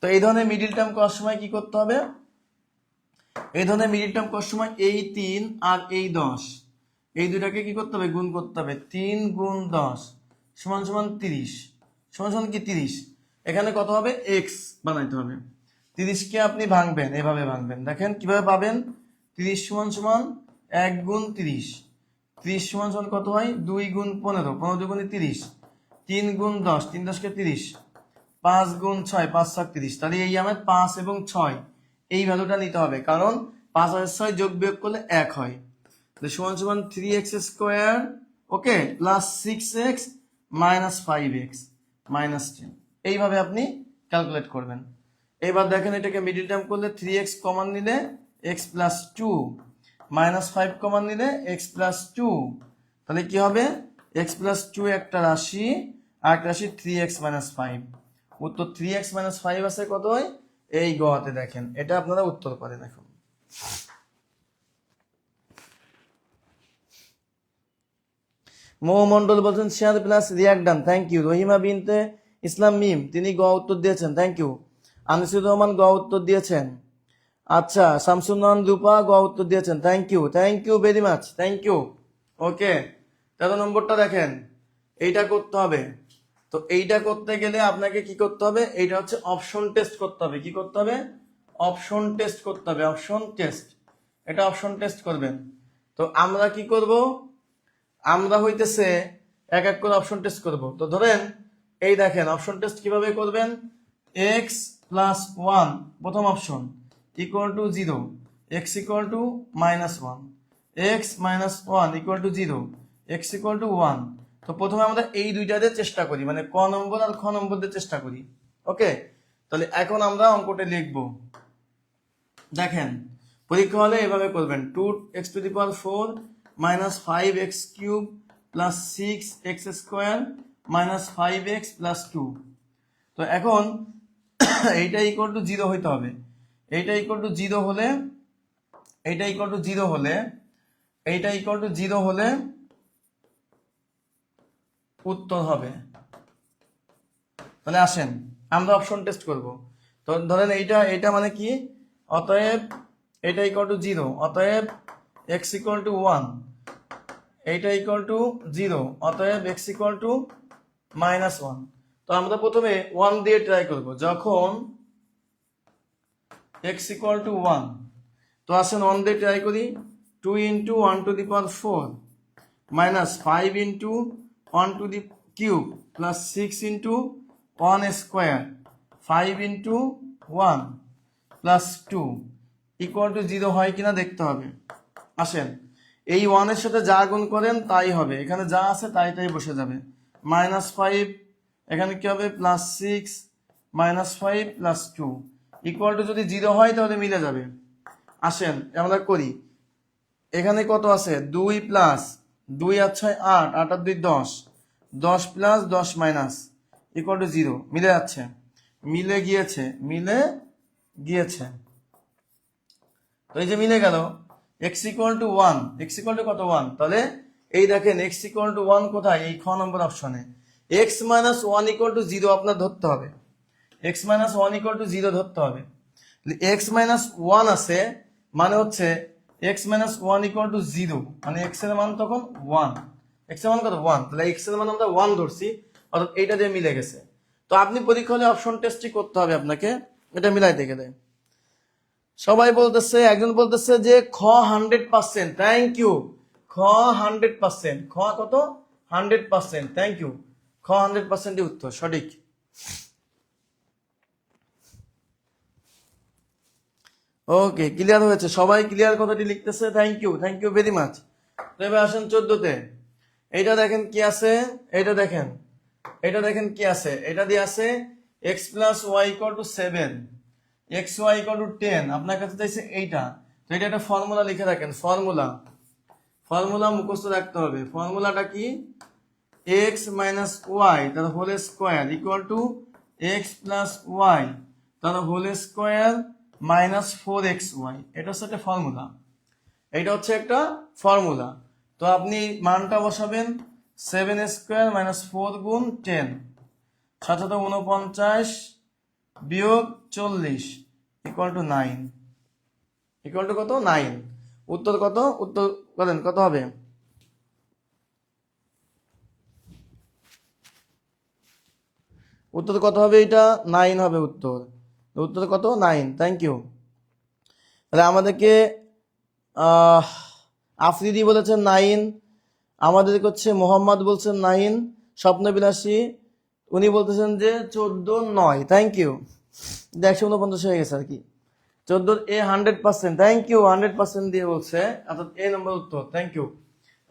তো এই ধরনের মিডিল টার্ম করার সময় কি করতে হবে? এই ধরনের মিডিল টার্ম করার সময় এই 3 আর এই 10, এই দুটাকে কি করতে হবে? গুণ করতে হবে। 3 × 10 = 30, সমান কি 30, এখানে কত হবে? x বানাইতে হবে। 30 কে আপনি ভাঙবেন, এভাবে ভাঙবেন, দেখেন কিভাবে পাবেন। 30 = 1 × 30, 30 = কত হয়? 2 × 15, 15 × 2 = 30, 3 × 10, 3 × 10 = 30, 5 × 6, 5 × 7 = 30। তাহলে এই আমার 5 এবং 6 এই ভ্যালুটা নিতে হবে, কারণ 5 আর 6 যোগ বিয়োগ করলে 1 হয়। তাহলে সমান 3x², ওকে, + 6x - 5x - 10, এইভাবে আপনি ক্যালকুলেট করবেন। এবার দেখেন এটাকে মিডিল টার্ম করলে 3x কমন নিলে x প্লাস 2 মাইনাস 5 কমন নিলে x প্লাস 2, তাহলে কি হবে x প্লাস 2 একটা রাশি আর একটা রাশি 3x মাইনাস 5। উত্তর 3x মাইনাস 5 আছে কত হয় এই গতে দেখেন, এটা আপনারা উত্তর করেন। এখন মন্ডল বলছেন share plus react done, thank you. Rahima Binte Islam মিম তিনি গ উত্তর দিয়েছেন, থ্যাংক ইউ। আনিসুর রহমান গ উত্তর দিয়েছেন। আচ্ছা শামসুন্নান রূপা গ উত্তর দিয়েছেন, thank you very much, thank you. Okay 13 নম্বরটা দেখেন, এইটা করতে হবে। তো এইটা করতে গেলে আপনাকে কি করতে হবে, এইটা হচ্ছে অপশন টেস্ট করতে হবে। কি করতে হবে, অপশন টেস্ট করতে হবে, অপশন টেস্ট। এটা অপশন টেস্ট করবেন। তো আমরা কি করব, আমরা হইতেছে এক এক করে অপশন টেস্ট করব। তো ধরেন এই দেখেন অপশন টেস্ট কিভাবে করবেন, x প্লাস 1 প্রথম option equal to 0, x equal two minus 1, x minus 1 equal to 0, x equal two 1। তো প্রথমে আমরা এই দুইটাতে চেষ্টা করি, মানে ক নম্বর আর খ নম্বর দিয়ে চেষ্টা করি। ওকে, তাহলে এখন আমরা অঙ্কটা লিখব। দেখেন পরীক্ষা হলে এভাবে করবেন, 2x two the power 4 minus 5x cube plus 6x square minus 5x plus 2। তো এখন এইটা ইকুয়াল টু 0 হইতে হবে। এইটা ইকুয়াল টু 0 হলে, এইটা ইকুয়াল টু 0 হলে, এইটা ইকুয়াল টু 0 হলে উত্তর হবে। তাহলে আসেন আমরা অপশন টেস্ট করব। তো ধরেন এইটা মানে কি, অতএব এটা ইকুয়াল টু 0, অতএব x ইকুয়াল টু 1, এইটা ইকুয়াল টু 0, অতএব x ইকুয়াল টু মাইনাস 1। তো আমরা প্রথমে 1 দিয়ে ট্রাই করব। যখন x ইকুয়াল টু 1, তো আসেন 1 দিয়ে ট্রাই করি। 2 into 1 two the power 4 minus 5 into 1 to the cube plus 6 into 1 square 5 into 1 plus 2 equal to 0 হয় কিনা দেখতে হবে। আসেন এই 1 এর সাথে যা গুণ করেন তাই হবে, এখানে যা আছে তাই বসে যাবে। মাইনাস 5 এখানে কি হবে, plus 6 minus 5 plus 2 equal to যদি 0 হয় তাহলে মিলে যাবে। আসেন আমরা করি, এখানে কত আছে 2 প্লাস 2 আর 6 8, 8 আর 2 10, 10 প্লাস 10 মাইনাস ইকুয়াল টু 0, মিলে যাচ্ছে, মিলে গিয়েছে। তো এই যে মিলে গেল, x equal two 1, x equal to কত 1, তাহলে এই দেখেন x ইকুয়াল টু 1 কোথায়, এই খ নম্বর অপশনে। x মাইনাস 1 ইকুয়াল টু 0 আপনার ধরতে হবে, x মাইনাস 1 ইকুয়াল টু 0 ধরতে হবে। x মাইনাস 1 আছে মানে হচ্ছে x মাইনাস 1 ইকুয়াল টু 0, মানে x এর মান তখন 1, x এর মান কত 1, তাহলে x এর মান আমরা 1 ধরছি, অর্থাৎ এইটা দিয়ে মিলে গেছে। তো আপনি পরীক্ষা হলে অপশন টেস্টই করতে হবে আপনাকে, এটা মিলাইতে গেলে। সবাই বলতেছে, একজন বলতেছে যে খ 100%, থ্যাংক ইউ। খ 100%, খ কত 100%, থ্যাংক ইউ। খ 100%ই উত্তর সঠিক। ওকে ক্লিয়ার হয়েছে, সবাই ক্লিয়ার কথাটি লিখতেছে, থ্যাংক ইউ ভেরি মাচ। তো এবার আসেন 14তে। এইটা দেখেন কি আছে, এটা দেখেন কি আছে, এটা দিয়ে আছে x plus y equal to 7, x y equal to 10। আপনার কাছে চাইছে এইটা, তো এটা একটা ফর্মুলা লিখে রাখেন। ফর্মুলা মুখস্থ রাখতে হবে। ফর্মুলাটা কি, x মাইনাস ওয়াই তার whole square equal to x plus y তার হোল স্কোয়ার মাইনাস 4xy। এটা হচ্ছে একটা ফর্মুলা, এইটা হচ্ছে একটা ফর্মুলা। তো আপনি মানটা বসাবেন 7 স্কোয়ার মাইনাস 4 গুণ 10, 7 49 বিয়োগ 40 ইকুয়াল টু 9, ইকুয়াল টু কত 9। উত্তর কত, উত্তর করেন কত হবে, উত্তর কত হবে, এটা 9 হবে উত্তর। উত্তর কত 9, থ্যাংক ইউ। তাহলে আমাদেরকে আফ্রিদি বলেছেন 9, আমাদেরকে হচ্ছে মোহাম্মদ বলছেন 9, স্বপ্নবিলাসী উনি বলতেছেন যে 14 9, থ্যাংক ইউ। 149 হয়ে গেছে আর কি। 14 এ 100%, থ্যাংক ইউ। 100% দিয়ে বলছে, অর্থাৎ এ নম্বর উত্তর,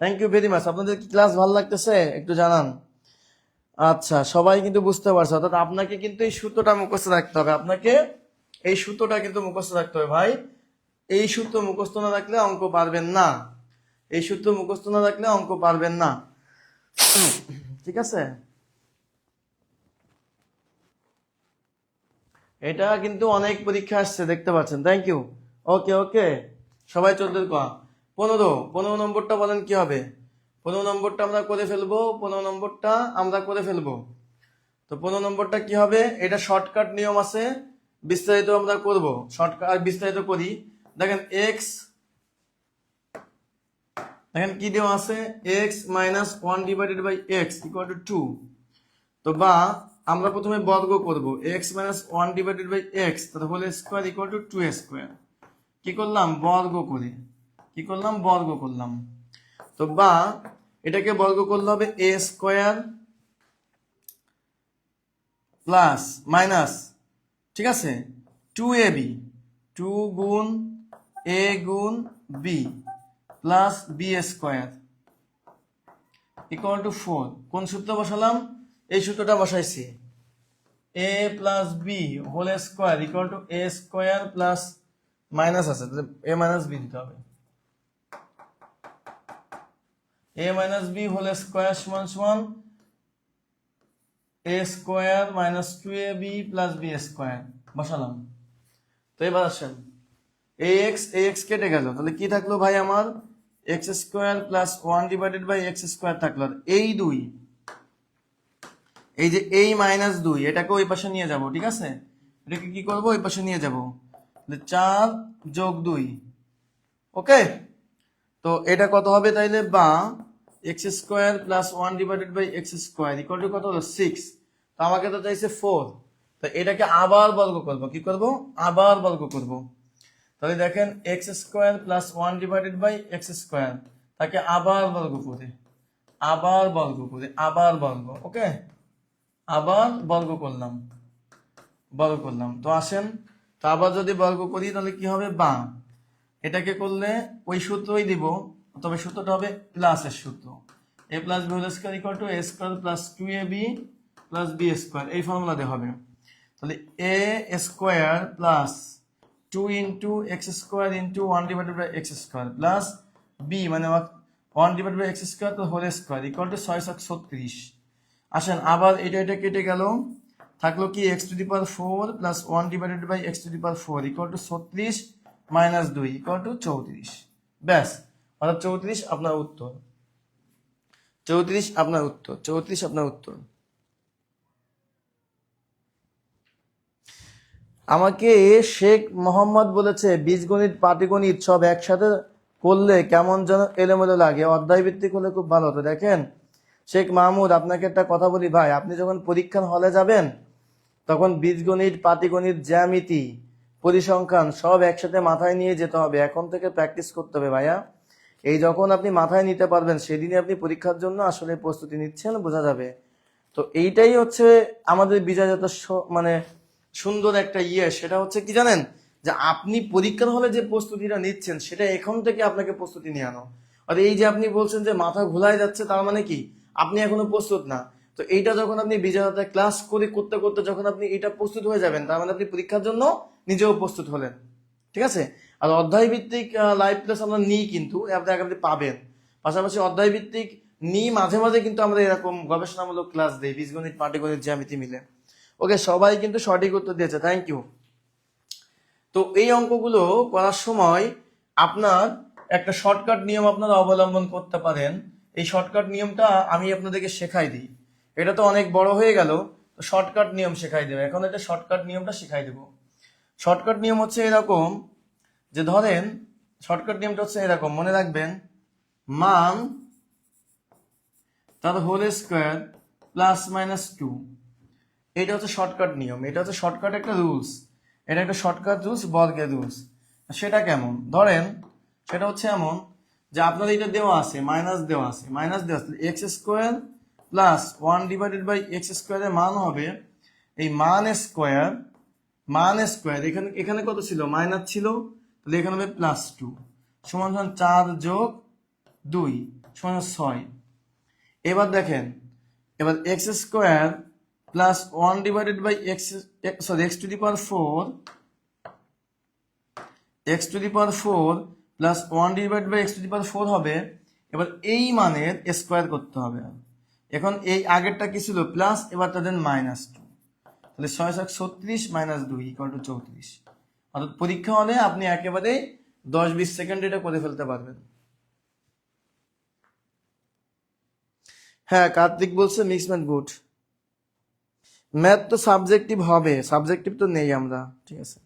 থ্যাংক ইউ ভেরি মাচ। আপনাদের কি ক্লাস ভালো লাগতেছে একটু জানান। আচ্ছা, সবাই কিন্তু বুঝতে পারছো, অর্থাৎ আপনাকে কিন্তু এই সূত্রটা মুখস্থ রাখতে হবে, আপনাকে এই সূত্রটা কিন্তু মুখস্থ রাখতে হবে ভাই। এই সূত্র মুখস্থ না রাখলে অঙ্ক পারবেন না, এই সূত্র মুখস্থ না রাখলে অঙ্ক পারবেন না, ঠিক আছে? এটা কিন্তু অনেক পরীক্ষা আসছে, দেখতে পাচ্ছেন। Thank you. ওকে ওকে, সবাই 14 15 নম্বরটা বলেন কি হবে? 15 নম্বরটা আমরা করে ফেলবো, 15 নম্বরটা আমরা করে ফেলবো। তো 15 নম্বরটা কি হবে? এটা শর্টকাট নিয়ম আছে, বিস্তারিত আমরা করব, শর্টকাট বিস্তারিত করি। দেখেন এক্স, দেখেন কি দেওয়া আছে, x minus 1 divided by x equal to 2। তো বা আমরা প্রথমে বর্গ করব, x minus 1 divided by x তার whole square equal to 2 square. কি করলাম? বর্গ করে, কি করলাম? বর্গ করলাম। তো বা এটাকে বর্গ করলে হবে এ স্কোয়ার প্লাস মাইনাস, ঠিক আছে, 2ab, 2 গুণ a গুণ b plus b square equal to 4। কোন সূত্র বসালাম? এই সূত্রটা বসাইছি, a plus b whole square equal to a square plus minus আছে, a মাইনাস b দিতে হবে, a minus b whole square সমান সমান a square minus 2ab plus b square বসালাম। তো এবার আসেন, ax কেটে গেল, তাহলে কি থাকলো ভাই আমার? X square plus 1 divided by x square থাকলো। আর এই 2, এই যে এই মাইনাস 2, এটাকে ওই পাশে নিয়ে যাব, ঠিক আছে? এটাকে কি করব? ওই পাশে নিয়ে যাব, 4 যোগ 2। ওকে, তো এটা কত হবে তাইলে? বা x square plus 1 divided by x square equal to কত হলো? 6। তো আমাকে তো চাইছে 4, তো এটাকে আবার বর্গ করব। কি করব? আবার বর্গ করব। তাহলে দেখেন x square plus 1 divided by x square, তাকে আবার বর্গ করে, আবার বর্গ করে, আবার বর্গ, ওকে, আবার বর্গ করলাম, বর্গ করলাম। তো আসেন, তো আবার যদি বর্গ করি তাহলে কি হবে? বা এটাকে করলে ওই সূত্রই দিব, তবে সূত্রটা হবে প্লাসের সূত্র, a plus b whole square equal to a square plus 2ab plus b square, এই ফর্মুলা দিয়ে হবে। তাহলে a square plus 2 into x square into 1 divided by x square plus b মানে 1 ডিভাইডেড বাই এক্স স্কোয়ার তো whole square equal to 636। আসেন, আবার এটা কেটে গেল, থাকলো কি? X to the power 4 plus 1 divided by x to the power 4 equal two 36 minus 2 equal to 34। ব্যাস, অর্থাৎ 34 আপনার উত্তর, 34 আপনার উত্তর, 34 আপনার উত্তর। আমাকে শেখ মোহাম্মদ বলেছে বীজগণিত পাটিগণিত সব একসাথে করলে কেমন যেন এলোমেলো লাগে, অধ্যায় ভিত্তিক হলে খুব ভালো হতো। দেখেন শেখ মাহমুদ, আপনাকে একটা কথা বলি ভাই, আপনি যখন পরীক্ষার হলে যাবেন তখন বীজগণিত, পাটিগণিত, জ্যামিতি, পরিসংখ্যান সব একসাথে মাথায় নিয়ে যেতে হবে, এখন থেকে প্র্যাকটিস করতে হবে ভাইয়া। এই যখন আপনি মাথায় নিতে পারবেন সেদিনই আপনি পরীক্ষার জন্য আসলে প্রস্তুতি নিচ্ছেন, বোঝা যাবে। তো এইটাই হচ্ছে আমাদের বিজয়যাত্রা, মানে সুন্দর একটা সেটা হচ্ছে কি জানেন, যে আপনি পরীক্ষার হলে যে প্রস্তুতিটা নিচ্ছেন সেটা এখন থেকে আপনাকে প্রস্তুতি নিয়ে আনো। আর এই যে আপনি বলছেন যে মাথা ঘোলায় যাচ্ছে, তার মানে কি আপনি এখনো প্রস্তুত না। তো এইটা যখন আপনি বিজয়যাত্রায় ক্লাস করতে করতে যখন আপনি এটা প্রস্তুত হয়ে যাবেন, তার মানে আপনি পরীক্ষার জন্য নিজেও প্রস্তুত হলেন, ঠিক আছে? আর অধ্যায় ভিত্তিক লাইভ ক্লাস আমরা নিই, কিন্তু আপনি পাবেন, পাশাপাশি অধ্যায় ভিত্তিক নিই মাঝে মাঝে কিন্তু আমরা এরকম গবেষণামূলক ক্লাস দিই, বীজগণিত, পাটিগণিত, জ্যামিতি মিলে। ওকে, সবাই কিন্তু সঠিক উত্তর দিয়েছে, থ্যাংক ইউ। তো এই অঙ্কগুলো করার সময় আপনার একটা শর্টকাট নিয়ম আপনারা অবলম্বন করতে পারেন। এই শর্টকাট নিয়মটা আমি আপনাদেরকে শেখাই দিই। এটা তো অনেক বড় হয়ে গেল, তো শর্টকাট নিয়ম শেখাই দেবো এখন। এটা শর্টকাট নিয়মটা শেখাই দেবো। শর্টকাট নিয়ম হচ্ছে এরকম, যে ধরেন শর্টকাট নিয়মটা হচ্ছে এরকম, মনে রাখবেন, মান তার হোল স্কোয়ার প্লাস মাইনাস 2, এটা হচ্ছে শর্টকাট নিয়ম, এটা হচ্ছে শর্টকাট একটা রুলস, এটা একটা শর্টকাট রুলস, বর্গের রুলস। সেটা কেমন? ধরেন সেটা হচ্ছে এমন যে আপনার এটা দেওয়া আছে, মাইনাস দেওয়া আছে, x square plus 1 divided by x স্কোয়ারের মান হবে এই মান স্কোয়ার, এখানে এখানে কত ছিল? মাইনাস ছিল, তাহলে এখানে হবে প্লাস 2 সমান 4 যোগ 2 সমান 6। এবার দেখেন এবার x square plus 1 divided by x, sorry x to the power 4, x to the power 4 plus 1 divide by x to the power 4 হবে। এবার এই মানের স্কোয়ার করতে হবে। এখন এই আগেরটা কি ছিল প্লাস, এবার তাদের -2, তাহলে 6 মাইনাস 2 ইকুয়াল টু 34। অর্থাৎ পরীক্ষা হলে আপনি একেবারে 10-20 সেকেন্ড এটা করে ফেলতে পারবেন। হ্যাঁ কার্তিক বলছে মিক্স ম্যাথ গুড। ম্যাথ তো সাবজেক্টিভ হবে, সাবজেক্টিভ তো নেই আমরা, ঠিক আছে।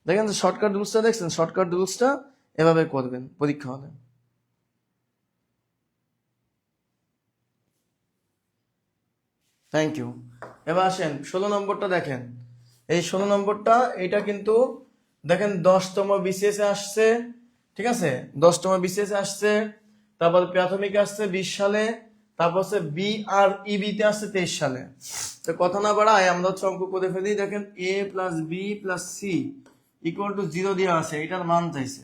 দেখেন শর্টকাট রুলসটা দেখছেন, শর্টকাট রুলসটা এভাবে করবেন পরীক্ষা হলে। Thank you. এবার আসেন 16 নম্বরটা দেখেন। এই 16 নম্বরটা এটা কিন্তু দেখেন 10তম বিসিএস আসছে, ঠিক আছে, 10তম বিসিএস আসছে, তারপর প্রাথমিক আসছে 20 সালে, তারপর হচ্ছে বি আর ইবিতে আসছে 23 সালে। তো কথা না বাড়ায় আমরা হচ্ছে অঙ্ক করে ফেলি। দেখেন a plus b plus c equal to 0 দেওয়া আছে, এটার মান চাইছে।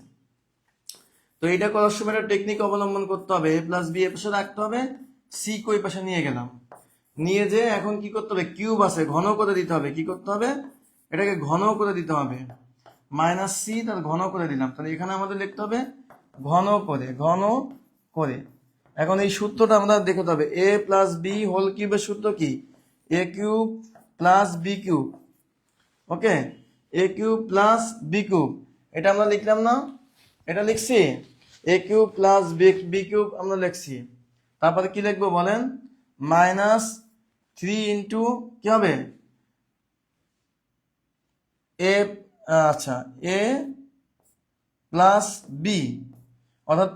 তো এটা করার সময় একটা টেকনিক অবলম্বন করতে হবে। a প্লাস বি এ পাশে রাখতে হবে, সি কই পাশে নিয়ে গেলাম, নিয়ে যে এখন কি করতে হবে, কিউব আছে ঘন করে দিতে হবে। কি করতে হবে, এটাকে ঘন করে দিতে হবে। মাইনাস সি তার ঘন করে দিলাম, তাহলে এখানে আমাদের লিখতে হবে ঘন করে, ঘন করে। এখন এই সূত্রটা আমরা দেখতে হবে, এ প্লাস বি হোল কিউবের সূত্র কি, a cube plus b cube. Okay, A cube plus b cube, এটা আমরা লিখলাম না, এটা লিখছি, এ কিউব প্লাস বি কিউব আমরা লিখছি। তারপরে কি লিখবো বলেন, -3 ইন্টু কি হবে, এ, আচ্ছা এ প্লাস বি। অর্থাৎ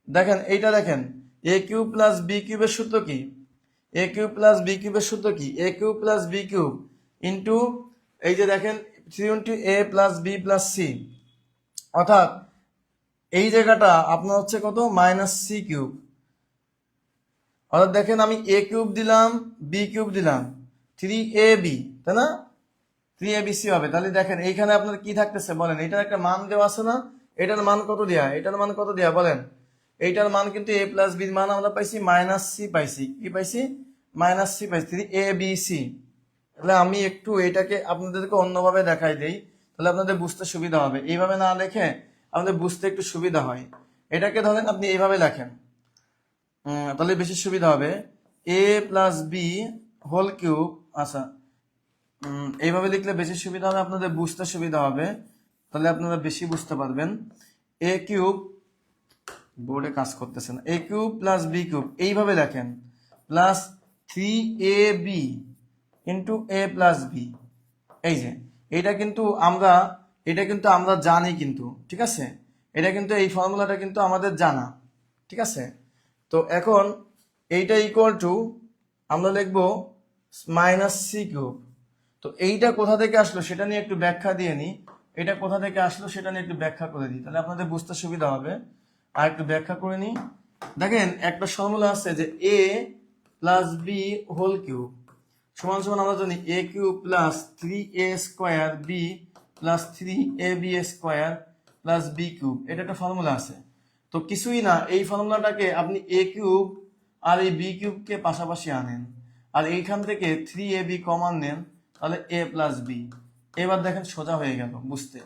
দেখেন এইটা দেখেন, এ কিউব প্লাস বি কিউবের সূত্র কি, এ কিউব প্লাস বি কিউবের সূত্র কি, a cube plus b cube into এই যে দেখেন 3 into a plus b plus c. অর্থাৎ এই জায়গাটা আপনার হচ্ছে কত, -c কিউব। অর্থাৎ দেখেন আমি এ কিউব দিলাম, বি কিউব দিলাম, 3ab, তাই না, 3abc হবে। তাহলে দেখেন এইখানে আপনার কি থাকতেছে বলেন, এটার একটা মান দেওয়া আছে না, এটার মান কত দেয়া, এটার মান কত দেয়া বলেন, এইটার মান কিন্তু a প্লাস বির মান আমরা পাইছি -c পাইছি, কি পাইছি, -c পাইছি, 3abc। তাহলে আমি একটু এটাকে আপনাদেরকে অন্যভাবে দেখাই দেই, তাহলে আপনাদের বুঝতে সুবিধা হবে। এইভাবে না লেখে আপনাদের বুঝতে একটু সুবিধা হয়। এটাকে ধরেন আপনি এইভাবে লেখেন, তাহলে বেশি সুবিধা হবে, এ প্লাস বি হোল কিউব। আচ্ছা এইভাবে লিখলে বেশি সুবিধা হবে, আপনাদের বুঝতে সুবিধা হবে, তাহলে আপনারা বেশি বুঝতে পারবেন। এ কিউব, বোর্ডে কাজ করতেছে না, এ কিউব প্লাস বি কিউব এইভাবে লেখেন, plus 3ab into a plus B. এই যে এটা কিন্তু আমরা জানি কিন্তু, ঠিক আছে, এটা কিন্তু এই ফর্মুলাটা কিন্তু আমাদের জানা, ঠিক আছে। তো এখন এইটা ইকুয়াল টু আমরা লিখবো -c কিউব। তো এইটা কোথা থেকে আসলো সেটা নিয়ে একটু ব্যাখ্যা দিয়ে নিই, এটা কোথা থেকে আসলো সেটা নিয়ে একটু ব্যাখ্যা করে দিই, তাহলে আপনাদের বুঝতে সুবিধা হবে। আর একটু ব্যাখ্যা করে নিই। দেখেন একটা ফর্মুলা আছে যে a plus b whole cube সমান সমান আমরা জানি a cube plus 3a square b plus 3ab square plus b cube, এটা একটা ফর্মুলা আছে। তো কিছুই না, এই ফর্মুলাটাকে আপনি a কিউব আর এই বি কিউবকে পাশাপাশি আনেন, আর এইখান থেকে 3ab কমন নেন, তাহলে a প্লাস বি। এবার দেখেন সোজা হয়ে গেল বুঝতে।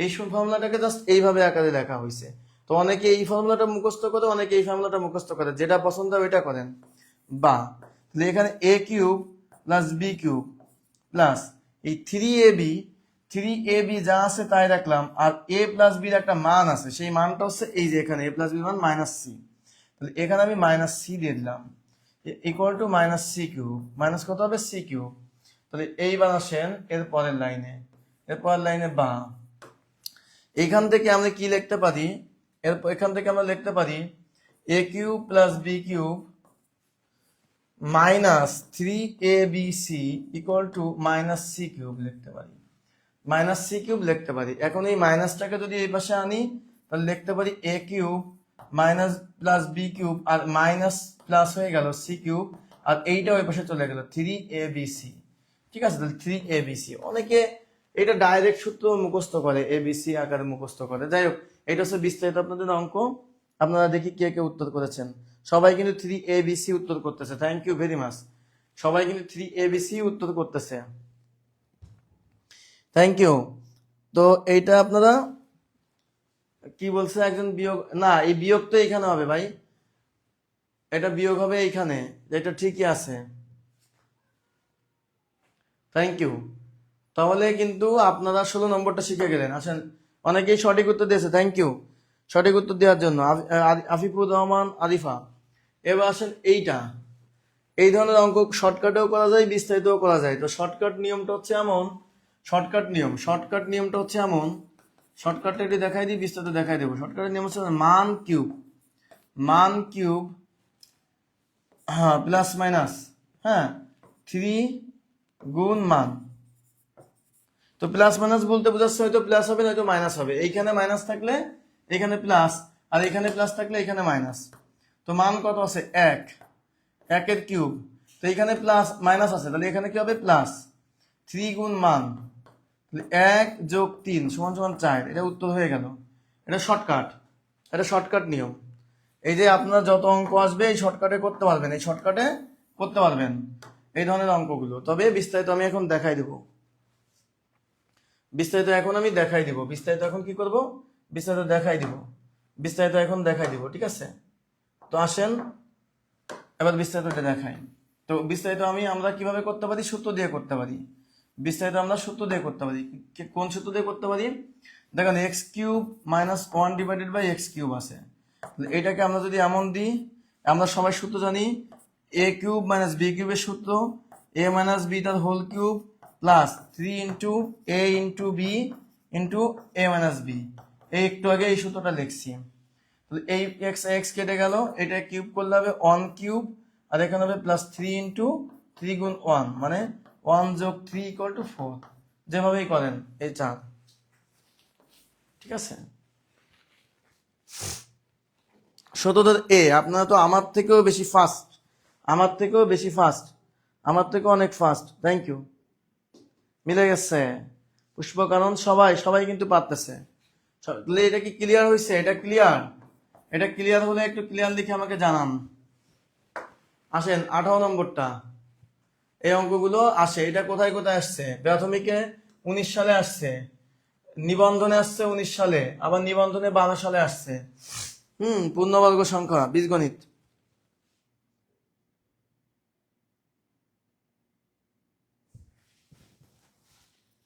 এই ফর্মুলাটাকে জাস্ট এইভাবে আকারে লেখা হয়েছে। তো অনেকে এই ফর্মুলাটা মুখস্থ করে, অনেকে এই ফর্মুলাটা মুখস্থ করে, যেটা পছন্দ হয় ওইটা করেন। বা তাহলে এখানে a cube plus b cube plus এই 3ab যা আছে তাই রাখলাম, আর a প্লাস বির একটা মান আছে, সেই মানটা হচ্ছে এই যে এখানে a প্লাস বির মান -c, তাহলে এখানে আমি -c দিয়ে দিলাম, equal to -c cube, minus কত হবে c কিউব। তাহলে এইবার আসেন এর পরের লাইনে বা এইখান থেকে আমরা কি লিখতে পারি, এখান থেকে আমরা লিখতে পারি a cube plus b cube -3abc equal to -c cube লিখতে পারি, -c কিউব লিখতে পারি। এখন এই মাইনাসটাকে যদি এই পাশে আনি তাহলে লিখতে পারি a cube minus plus b cube, আর মাইনাস প্লাস হয়ে গেল c কিউব, আর এইটা ওই পাশে চলে গেল 3abc, ঠিক আছে। তাহলে 3abc, অনেকে এটা ডাইরেক্ট সূত্র মুখস্থ করে, এবিসি আকারে মুখস্থ করে। যাই হোক, এটা হচ্ছে বিস্তারিত আপনাদের অঙ্ক। আপনারা দেখি কে কে উত্তর করেছেন। সবাই কিন্তু 3abc উত্তর করতেছে, থ্যাংক ইউ ভেরি মাচ। সবাই কিন্তু 3ABC উত্তর করতেছে, থ্যাংক ইউ। তো এইটা আপনারা কি বলছে একজন বিয়োগ, না এই বিয়োগ তো এইখানে হবে ভাই, এটা বিয়োগ হবে এইখানে, এটা ঠিকই আছে, থ্যাংক ইউ। তাহলে কিন্তু আপনারা 16 নম্বরটা শিখে গেলেন। আসেন, অনেকেই সঠিক উত্তর দিয়েছে, থ্যাংক ইউ সঠিক উত্তর দেওয়ার জন্য, আফিফুর রহমান আরিফা। এবার আসেন এইটা, এই ধরনের অঙ্ক শর্টকাটেও করা যায়, বিস্তারিতও করা যায়। তো শর্টকাট নিয়মটা হচ্ছে এমন, শর্টকাট নিয়মটা হচ্ছে এমন, শর্টকাটটা একটু দেখাই দিই, বিস্তারিত দেখাই দেবো। শর্টকাটের নিয়ম হচ্ছে মান কিউব হ্যাঁ প্লাস মাইনাস হ্যাঁ 3 গুণ মান। তো প্লাস মাইনাস বলতে বোঝাচ্ছে হয়তো প্লাস হবে নয়তো মাইনাস হবে, এইখানে মাইনাস থাকলে এখানে প্লাস, আর এখানে প্লাস থাকলে এখানে মাইনাস। তো মান কত আছে 1, 1 এর কিউব, তো এখানে প্লাস মাইনাস আছে, তাহলে এখানে কি হবে প্লাস, 3 গুণ মান 1 যোগ 3 সমান সমান 4, এটা উত্তর হয়ে গেল। এটা শর্টকাট নিয়ম। এই যে আপনার যত অঙ্ক আসবে এই শর্টকাটে করতে পারবেন, এই ধরনের অঙ্কগুলো। তবে বিস্তারিত আমি এখন দেখাই দেবো, বিস্তারিত এখন কি করব, বিস্তারিত এখন দেখাই দিব, ঠিক আছে। তো আসেন এবার বিস্তারিত দেখাই। তো বিস্তারিত আমরা কিভাবে করতে পারি, সূত্র দিয়ে করতে পারি। বিস্তারিত আমরা সূত্র দিয়ে করতে পারি। কোন সূত্র দিয়ে করতে পারি, দেখেন x cube minus 1 divided by x cube আছে, এটাকে আমরা যদি এমন দিই, আমরা সবাই সূত্র জানি, এ কিউব মাইনাস বি কিউবের সূত্র, এ মাইনাস বি তার হোল কিউব প্লাস 3 ইন্টু এ ইন্টু বি ইন্টু এ মাইনাস বি। এই একটু আগে এই সূত্রটা লিখছি। এই এক্স এক্স কেটে গেল, এটা কিউব করলে হবে 1 কিউব, আর এখানে হবে প্লাস 3 ইন্টু 3 গুণ 1 মানে 1 যোগ 3 ইকুয়াল টু 4, যেভাবেই করেন এই 4, ঠিক আছে। সততার এ, আপনারা তো আমার থেকেও অনেক ফাস্ট, থ্যাংক ইউ, মিলে গেছে পুষ্পকানন, সবাই কিন্তু পারতেছে। এটা কি ক্লিয়ার হয়েছে, এটা ক্লিয়ার হলে একটু ক্লিয়ার লিখে আমাকে জানান। আসেন 18 নম্বরটা, এই অঙ্কগুলো আসে, এটা কোথায় আসছে, প্রাথমিকে 19 সালে আসছে, নিবন্ধনে আসছে 19 সালে, আবার নিবন্ধনে 12 সালে আসছে। পূর্ণবর্গ সংখ্যা বীজগণিত।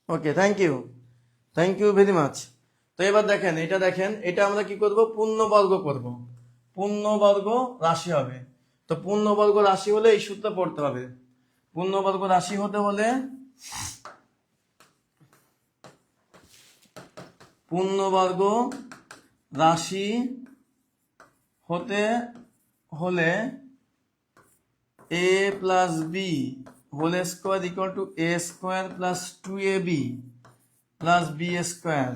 ওকে, থ্যাংক ইউ ভেরি মাচ। তো এবার দেখেন, এটা আমরা কি করব, পূর্ণবর্গ রাশি হবে। তো পূর্ণবর্গ রাশি হলে এই সূত্র পড়তে হবে। পূর্ণবর্গ রাশি হতে হলে a plus b whole square equal to a square plus 2ab plus b square,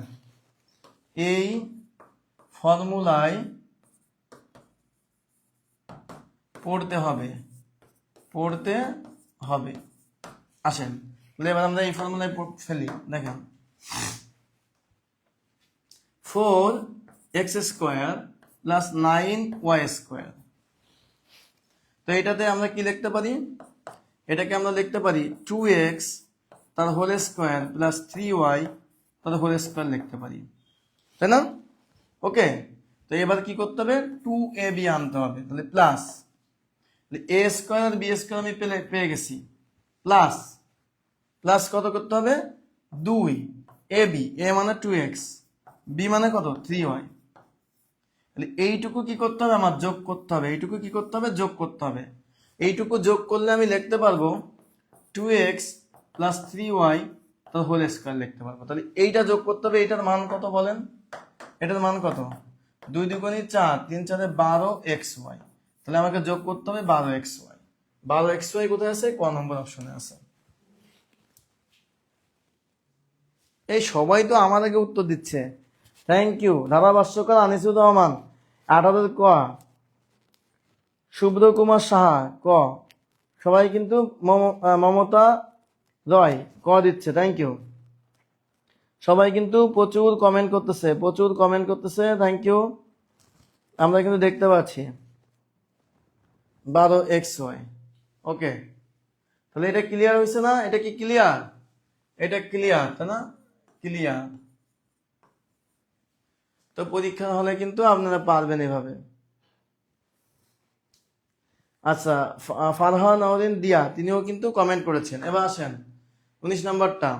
এই ফর্মুলায় পড়তে হবে। আসেন এবার আমরা এই ফর্মুলায় ফেলি, দেখেন 4x square plus 9y square. তো এটাতে আমরা কি লিখতে পারি, এটাকে আমরা লিখতে পারি 2x তার হোল স্কোয়ার প্লাস 3y তার হোল স্কোয়ার লিখতে পারি, তাই না? ওকে, তো এবার কি করতে হবে, 2ab আনতে হবে, তাহলে প্লাস a স্কোয়ার আর বি স্কোয়ার আমি পেয়ে গেছি, প্লাস কত করতে হবে 2ab, a মানে 2x, b মানে কত 3y, তাহলে এইটুকু কি করতে হবে, আমার যোগ করতে হবে, এইটুকু যোগ করলে আমি লিখতে পারবো 2x প্লাস 3y তার হোল স্কোয়ার লিখতে পারবো। তাহলে এইটা যোগ করতে হবে, এটার মান কত বলেন, এটার মান কত, 2 দুগুণে 4, 3 4 12xy, তাহলে আমাকে যোগ করতে হবে 12xy কোথায় আছে, ক নম্বর অপশনে আছে। এই সবাই তো আমার আগে উত্তর দিচ্ছে, থ্যাংক ইউ। ধারাভাষ্যকার আনিসুর রহমান 18 ক, শুভ্র কুমার সাহা ক, সবাই কিন্তু মমতা রয় ক দিচ্ছে, থ্যাংক ইউ। সবাই কিন্তু প্রচুর কমেন্ট করতেছে, থ্যাংক ইউ। আমরা কিন্তু দেখতে পাচ্ছি 12xy, ওকে। তাহলে এটা ক্লিয়ার হয়েছে না? এটা কি ক্লিয়ার? এটা ক্লিয়ার, তাই না? ক্লিয়ার। তো পরীক্ষা হলে কিন্তু আপনারা পারবেন এভাবে। আচ্ছা, ফারহান আহরিন দিয়া তিনিও কিন্তু কমেন্ট করেছেন। এবার আসেন 19 নম্বরটা।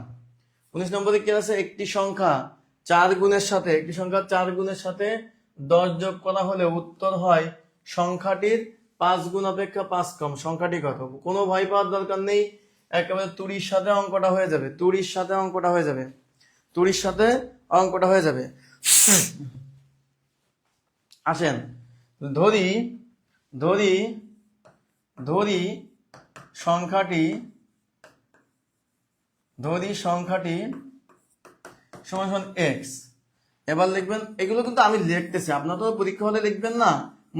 19 নম্বরে কি আছে? একটি সংখ্যা 4 গুণের সাথে 10 যোগ করা হলে উত্তর হয় সংখ্যাটির 5 গুণ অপেক্ষা 5 কম। সংখ্যাটি কত? কোনো ভয় পাওয়ার দরকার নেই, একেবারে তুড়ির সাথে অঙ্কটা হয়ে যাবে। আসেন, ধরি ধরি ধরি সংখ্যাটি সমান সমান এক্স। এবার লিখবেন, এগুলো কিন্তু আমি লিখতেছি, আপনারা তো পরীক্ষা হলে লিখবেন না,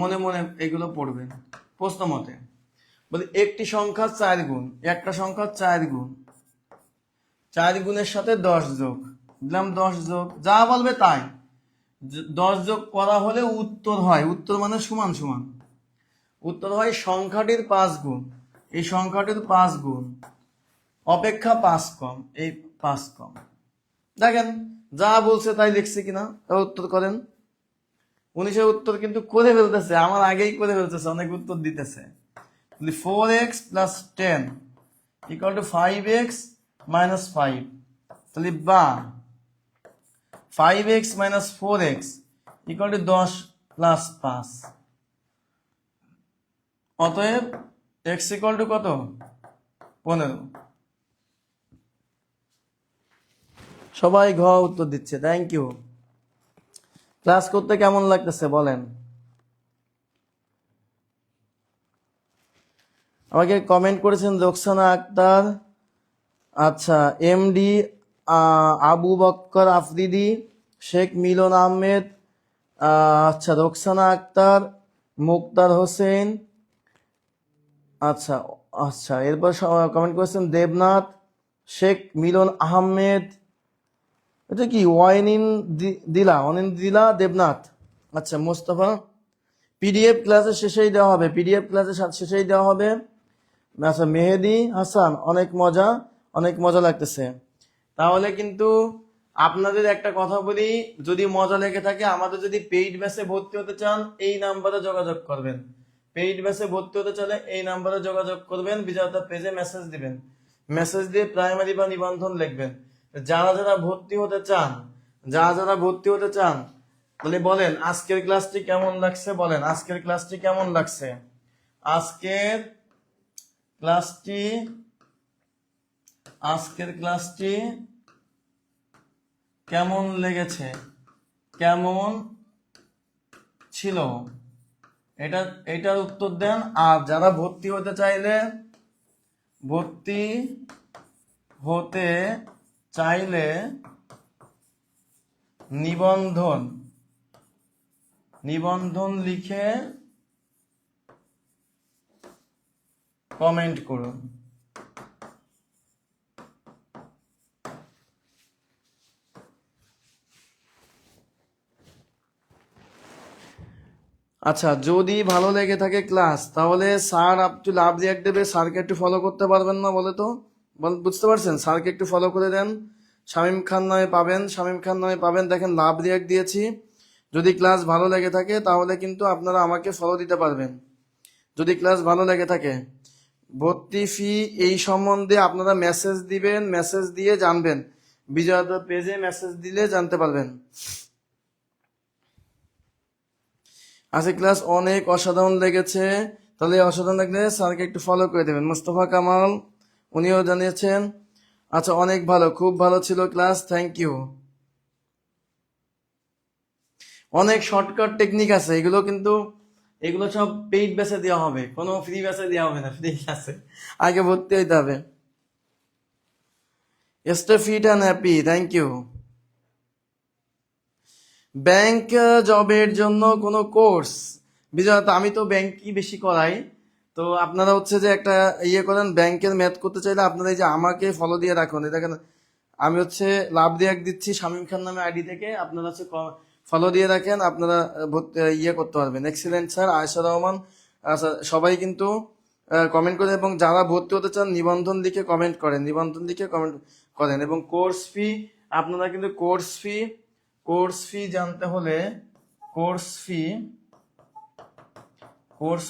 মনে মনে এগুলো পড়বেন প্রশ্ন মতে। বলি একটি সংখ্যা 4 গুণ, একটা সংখ্যা 4 গুণ, 4 গুণের সাথে 10 যোগ দিলাম, 10 যোগ যা বলবে তাই। 10 যোগ করা হলে উত্তর হয়, উত্তর মানে সমান সমান, উত্তর হয় সংখ্যাটির 5 গুণ। এই সংখ্যাটির 5 গুণ অপেক্ষা 5 কম, এই 5 কম। দেখেন যা বলছে তাই লিখছে কিনা, উত্তর করেন। 19-এর উত্তর কিন্তু করে ফেলতেছে, আমার আগেই করে ফেলতেছে, অনেক উত্তর দিতেছে। 4x plus 10 equal to 5x minus 5, তাহলে বা 5x minus 4x equal to 10 plus 5। অতএব x equal to কত? 15। সবাই ঘ উত্তর দিচ্ছে, থ্যাংক ইউ। ক্লাস করতে কেমন লাগতেছে বলেন? আমাকে কমেন্ট করেছেন রোকসানা আক্তার, আচ্ছা এমডি আবু বক্কর আফরিদি, শেখ মিলন আহমেদ, আচ্ছা রোকসানা আক্তার, মুক্তার হোসেন, আচ্ছা আচ্ছা এরপর কমেন্ট করেছেন দেবনাথ, শেখ মিলন আহমেদ, এটা কি ওয়াইনিন দিলা দেবনাথ, আচ্ছা মোস্তফা। পিডিএফ ক্লাসের শেষেই দেওয়া হবে, শেষেই দেওয়া হবে। আচ্ছা মেহেদি হাসান, অনেক মজা লাগতেছে। তাহলে কিন্তু আপনাদের একটা কথা বলি, যদি মজা লেগে থাকে, আমাদের যদি পেইড ব্যাচে ভর্তি হতে চান এই নাম্বারে যোগাযোগ করবেন। পেইড ব্যাচে ভর্তি হতে চাইলে এই নাম্বারে যোগাযোগ করবেন, বিজয়তা পেজে মেসেজ দিবেন, মেসেজ দিয়ে প্রাইমারি বা নিবন্ধন লিখবেন। যারা ভর্তি হতে চান বলে বলেন আজকের ক্লাসটি কেমন লাগছে, বলেন আজকের ক্লাসটি কেমন লাগছে, আজকের ক্লাসটি কেমন লেগেছে, কেমন ছিল, এটার উত্তর দেন। আর যারা ভর্তি হতে চাইলে নিবন্ধন লিখে কমেন্ট করুন। আচ্ছা যদি ভালো লেগে থাকে ক্লাস, তাহলে স্যার আপনি লাভ রিয়াক্ট দেবে, স্যারকে একটু ফলো করতে পারবেন না বলে তো? বুঝতে পারছেন? স্যারকে একটু ফলো করে দেন। শামীম খান নামে পাবেন, দেখেন লাভ রিয়াক্ট দিয়েছি। যদি ক্লাস ভালো লেগে থাকে তাহলে কিন্তু আপনারা আমাকে ফলো দিতে পারবেন, যদি ক্লাস ভালো লেগে থাকে। ভর্তি ফি এই সম্বন্ধে আপনারা মেসেজ দিবেন, মেসেজ দিয়ে জানবেন, বিজয়তা পেজে মেসেজ দিলে জানতে পারবেন। আজকে ক্লাস অনেক অসাধারণ লেগেছে, তাহলে অসাধারণ লাগলে স্যারকে একটু ফলো করে দেবেন। মুস্তফা কামাল উনিও জানিয়েছেন, আচ্ছা অনেক ভালো, খুব ভালো ছিল ক্লাস, থ্যাংক ইউ। অনেক শর্টকাট টেকনিক আছে, এগুলো সব পেইড ব্যাচে দেওয়া হবে, কোনো ফ্রি ব্যাচে দেওয়া হবে না, ফ্রি ক্লাসে আগে ভর্তি হইতে হবে। Stay fit and happy, thank you. Bank জবের জন্য কোনো কোর্স, বিজয়তা আমি তো ব্যাংকই বেশি করাই, তো আপনারা হচ্ছে যে একটা করেন, ব্যাংকের ম্যাথ করতে চাইলে আপনারা এই যে আমাকে ফলো দিয়ে রাখুন, দেখেন আমি হচ্ছে লাভ রিয়াক্ট দিচ্ছি শামীম খান নামে আইডি থেকে, আপনারা হচ্ছে ফলো দিয়ে রাখেন, আপনারা করতে পারবেন। এক্সিলেন্ট স্যার, আয়েশা রহমান, আচ্ছা সবাই কিন্তু কমেন্ট করেন, এবং যারা ভর্তি হতে চান নিবন্ধন লিখে কমেন্ট করেন, নিবন্ধন লিখে কমেন্ট করেন। এবং কোর্স ফি, আপনারা কিন্তু কোর্স ফি জানতে হলে কোর্স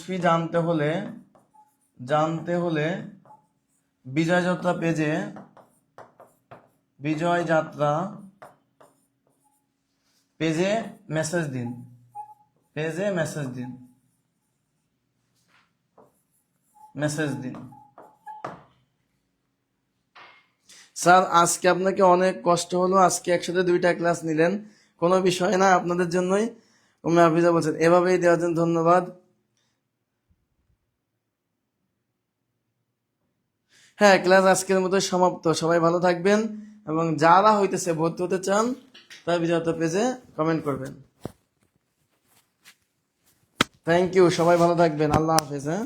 ফি জানতে হলে বিজয় যাত্রা পেজে মেসেজ দিন, মেসেজ দিন। স্যার আজকে আপনাকে অনেক কষ্ট হলো, আজকে একসাথে 2টা ক্লাস নিলেন, কোনো বিষয় না, আপনাদের জন্যই। উম্মে হাফিজা বলছেন এভাবেই দেওয়ার জন্য ধন্যবাদ। হ্যাঁ, ক্লাস আজকের মতো সমাপ্ত। সবাই ভালো থাকবেন, এবং যারা হইতেছে ভর্তি হতে চান তারা বিজয়তা পেজে কমেন্ট করবেন। থ্যাংক ইউ, সবাই ভালো থাকবেন। আল্লাহ হাফেজ। হ্যাঁ।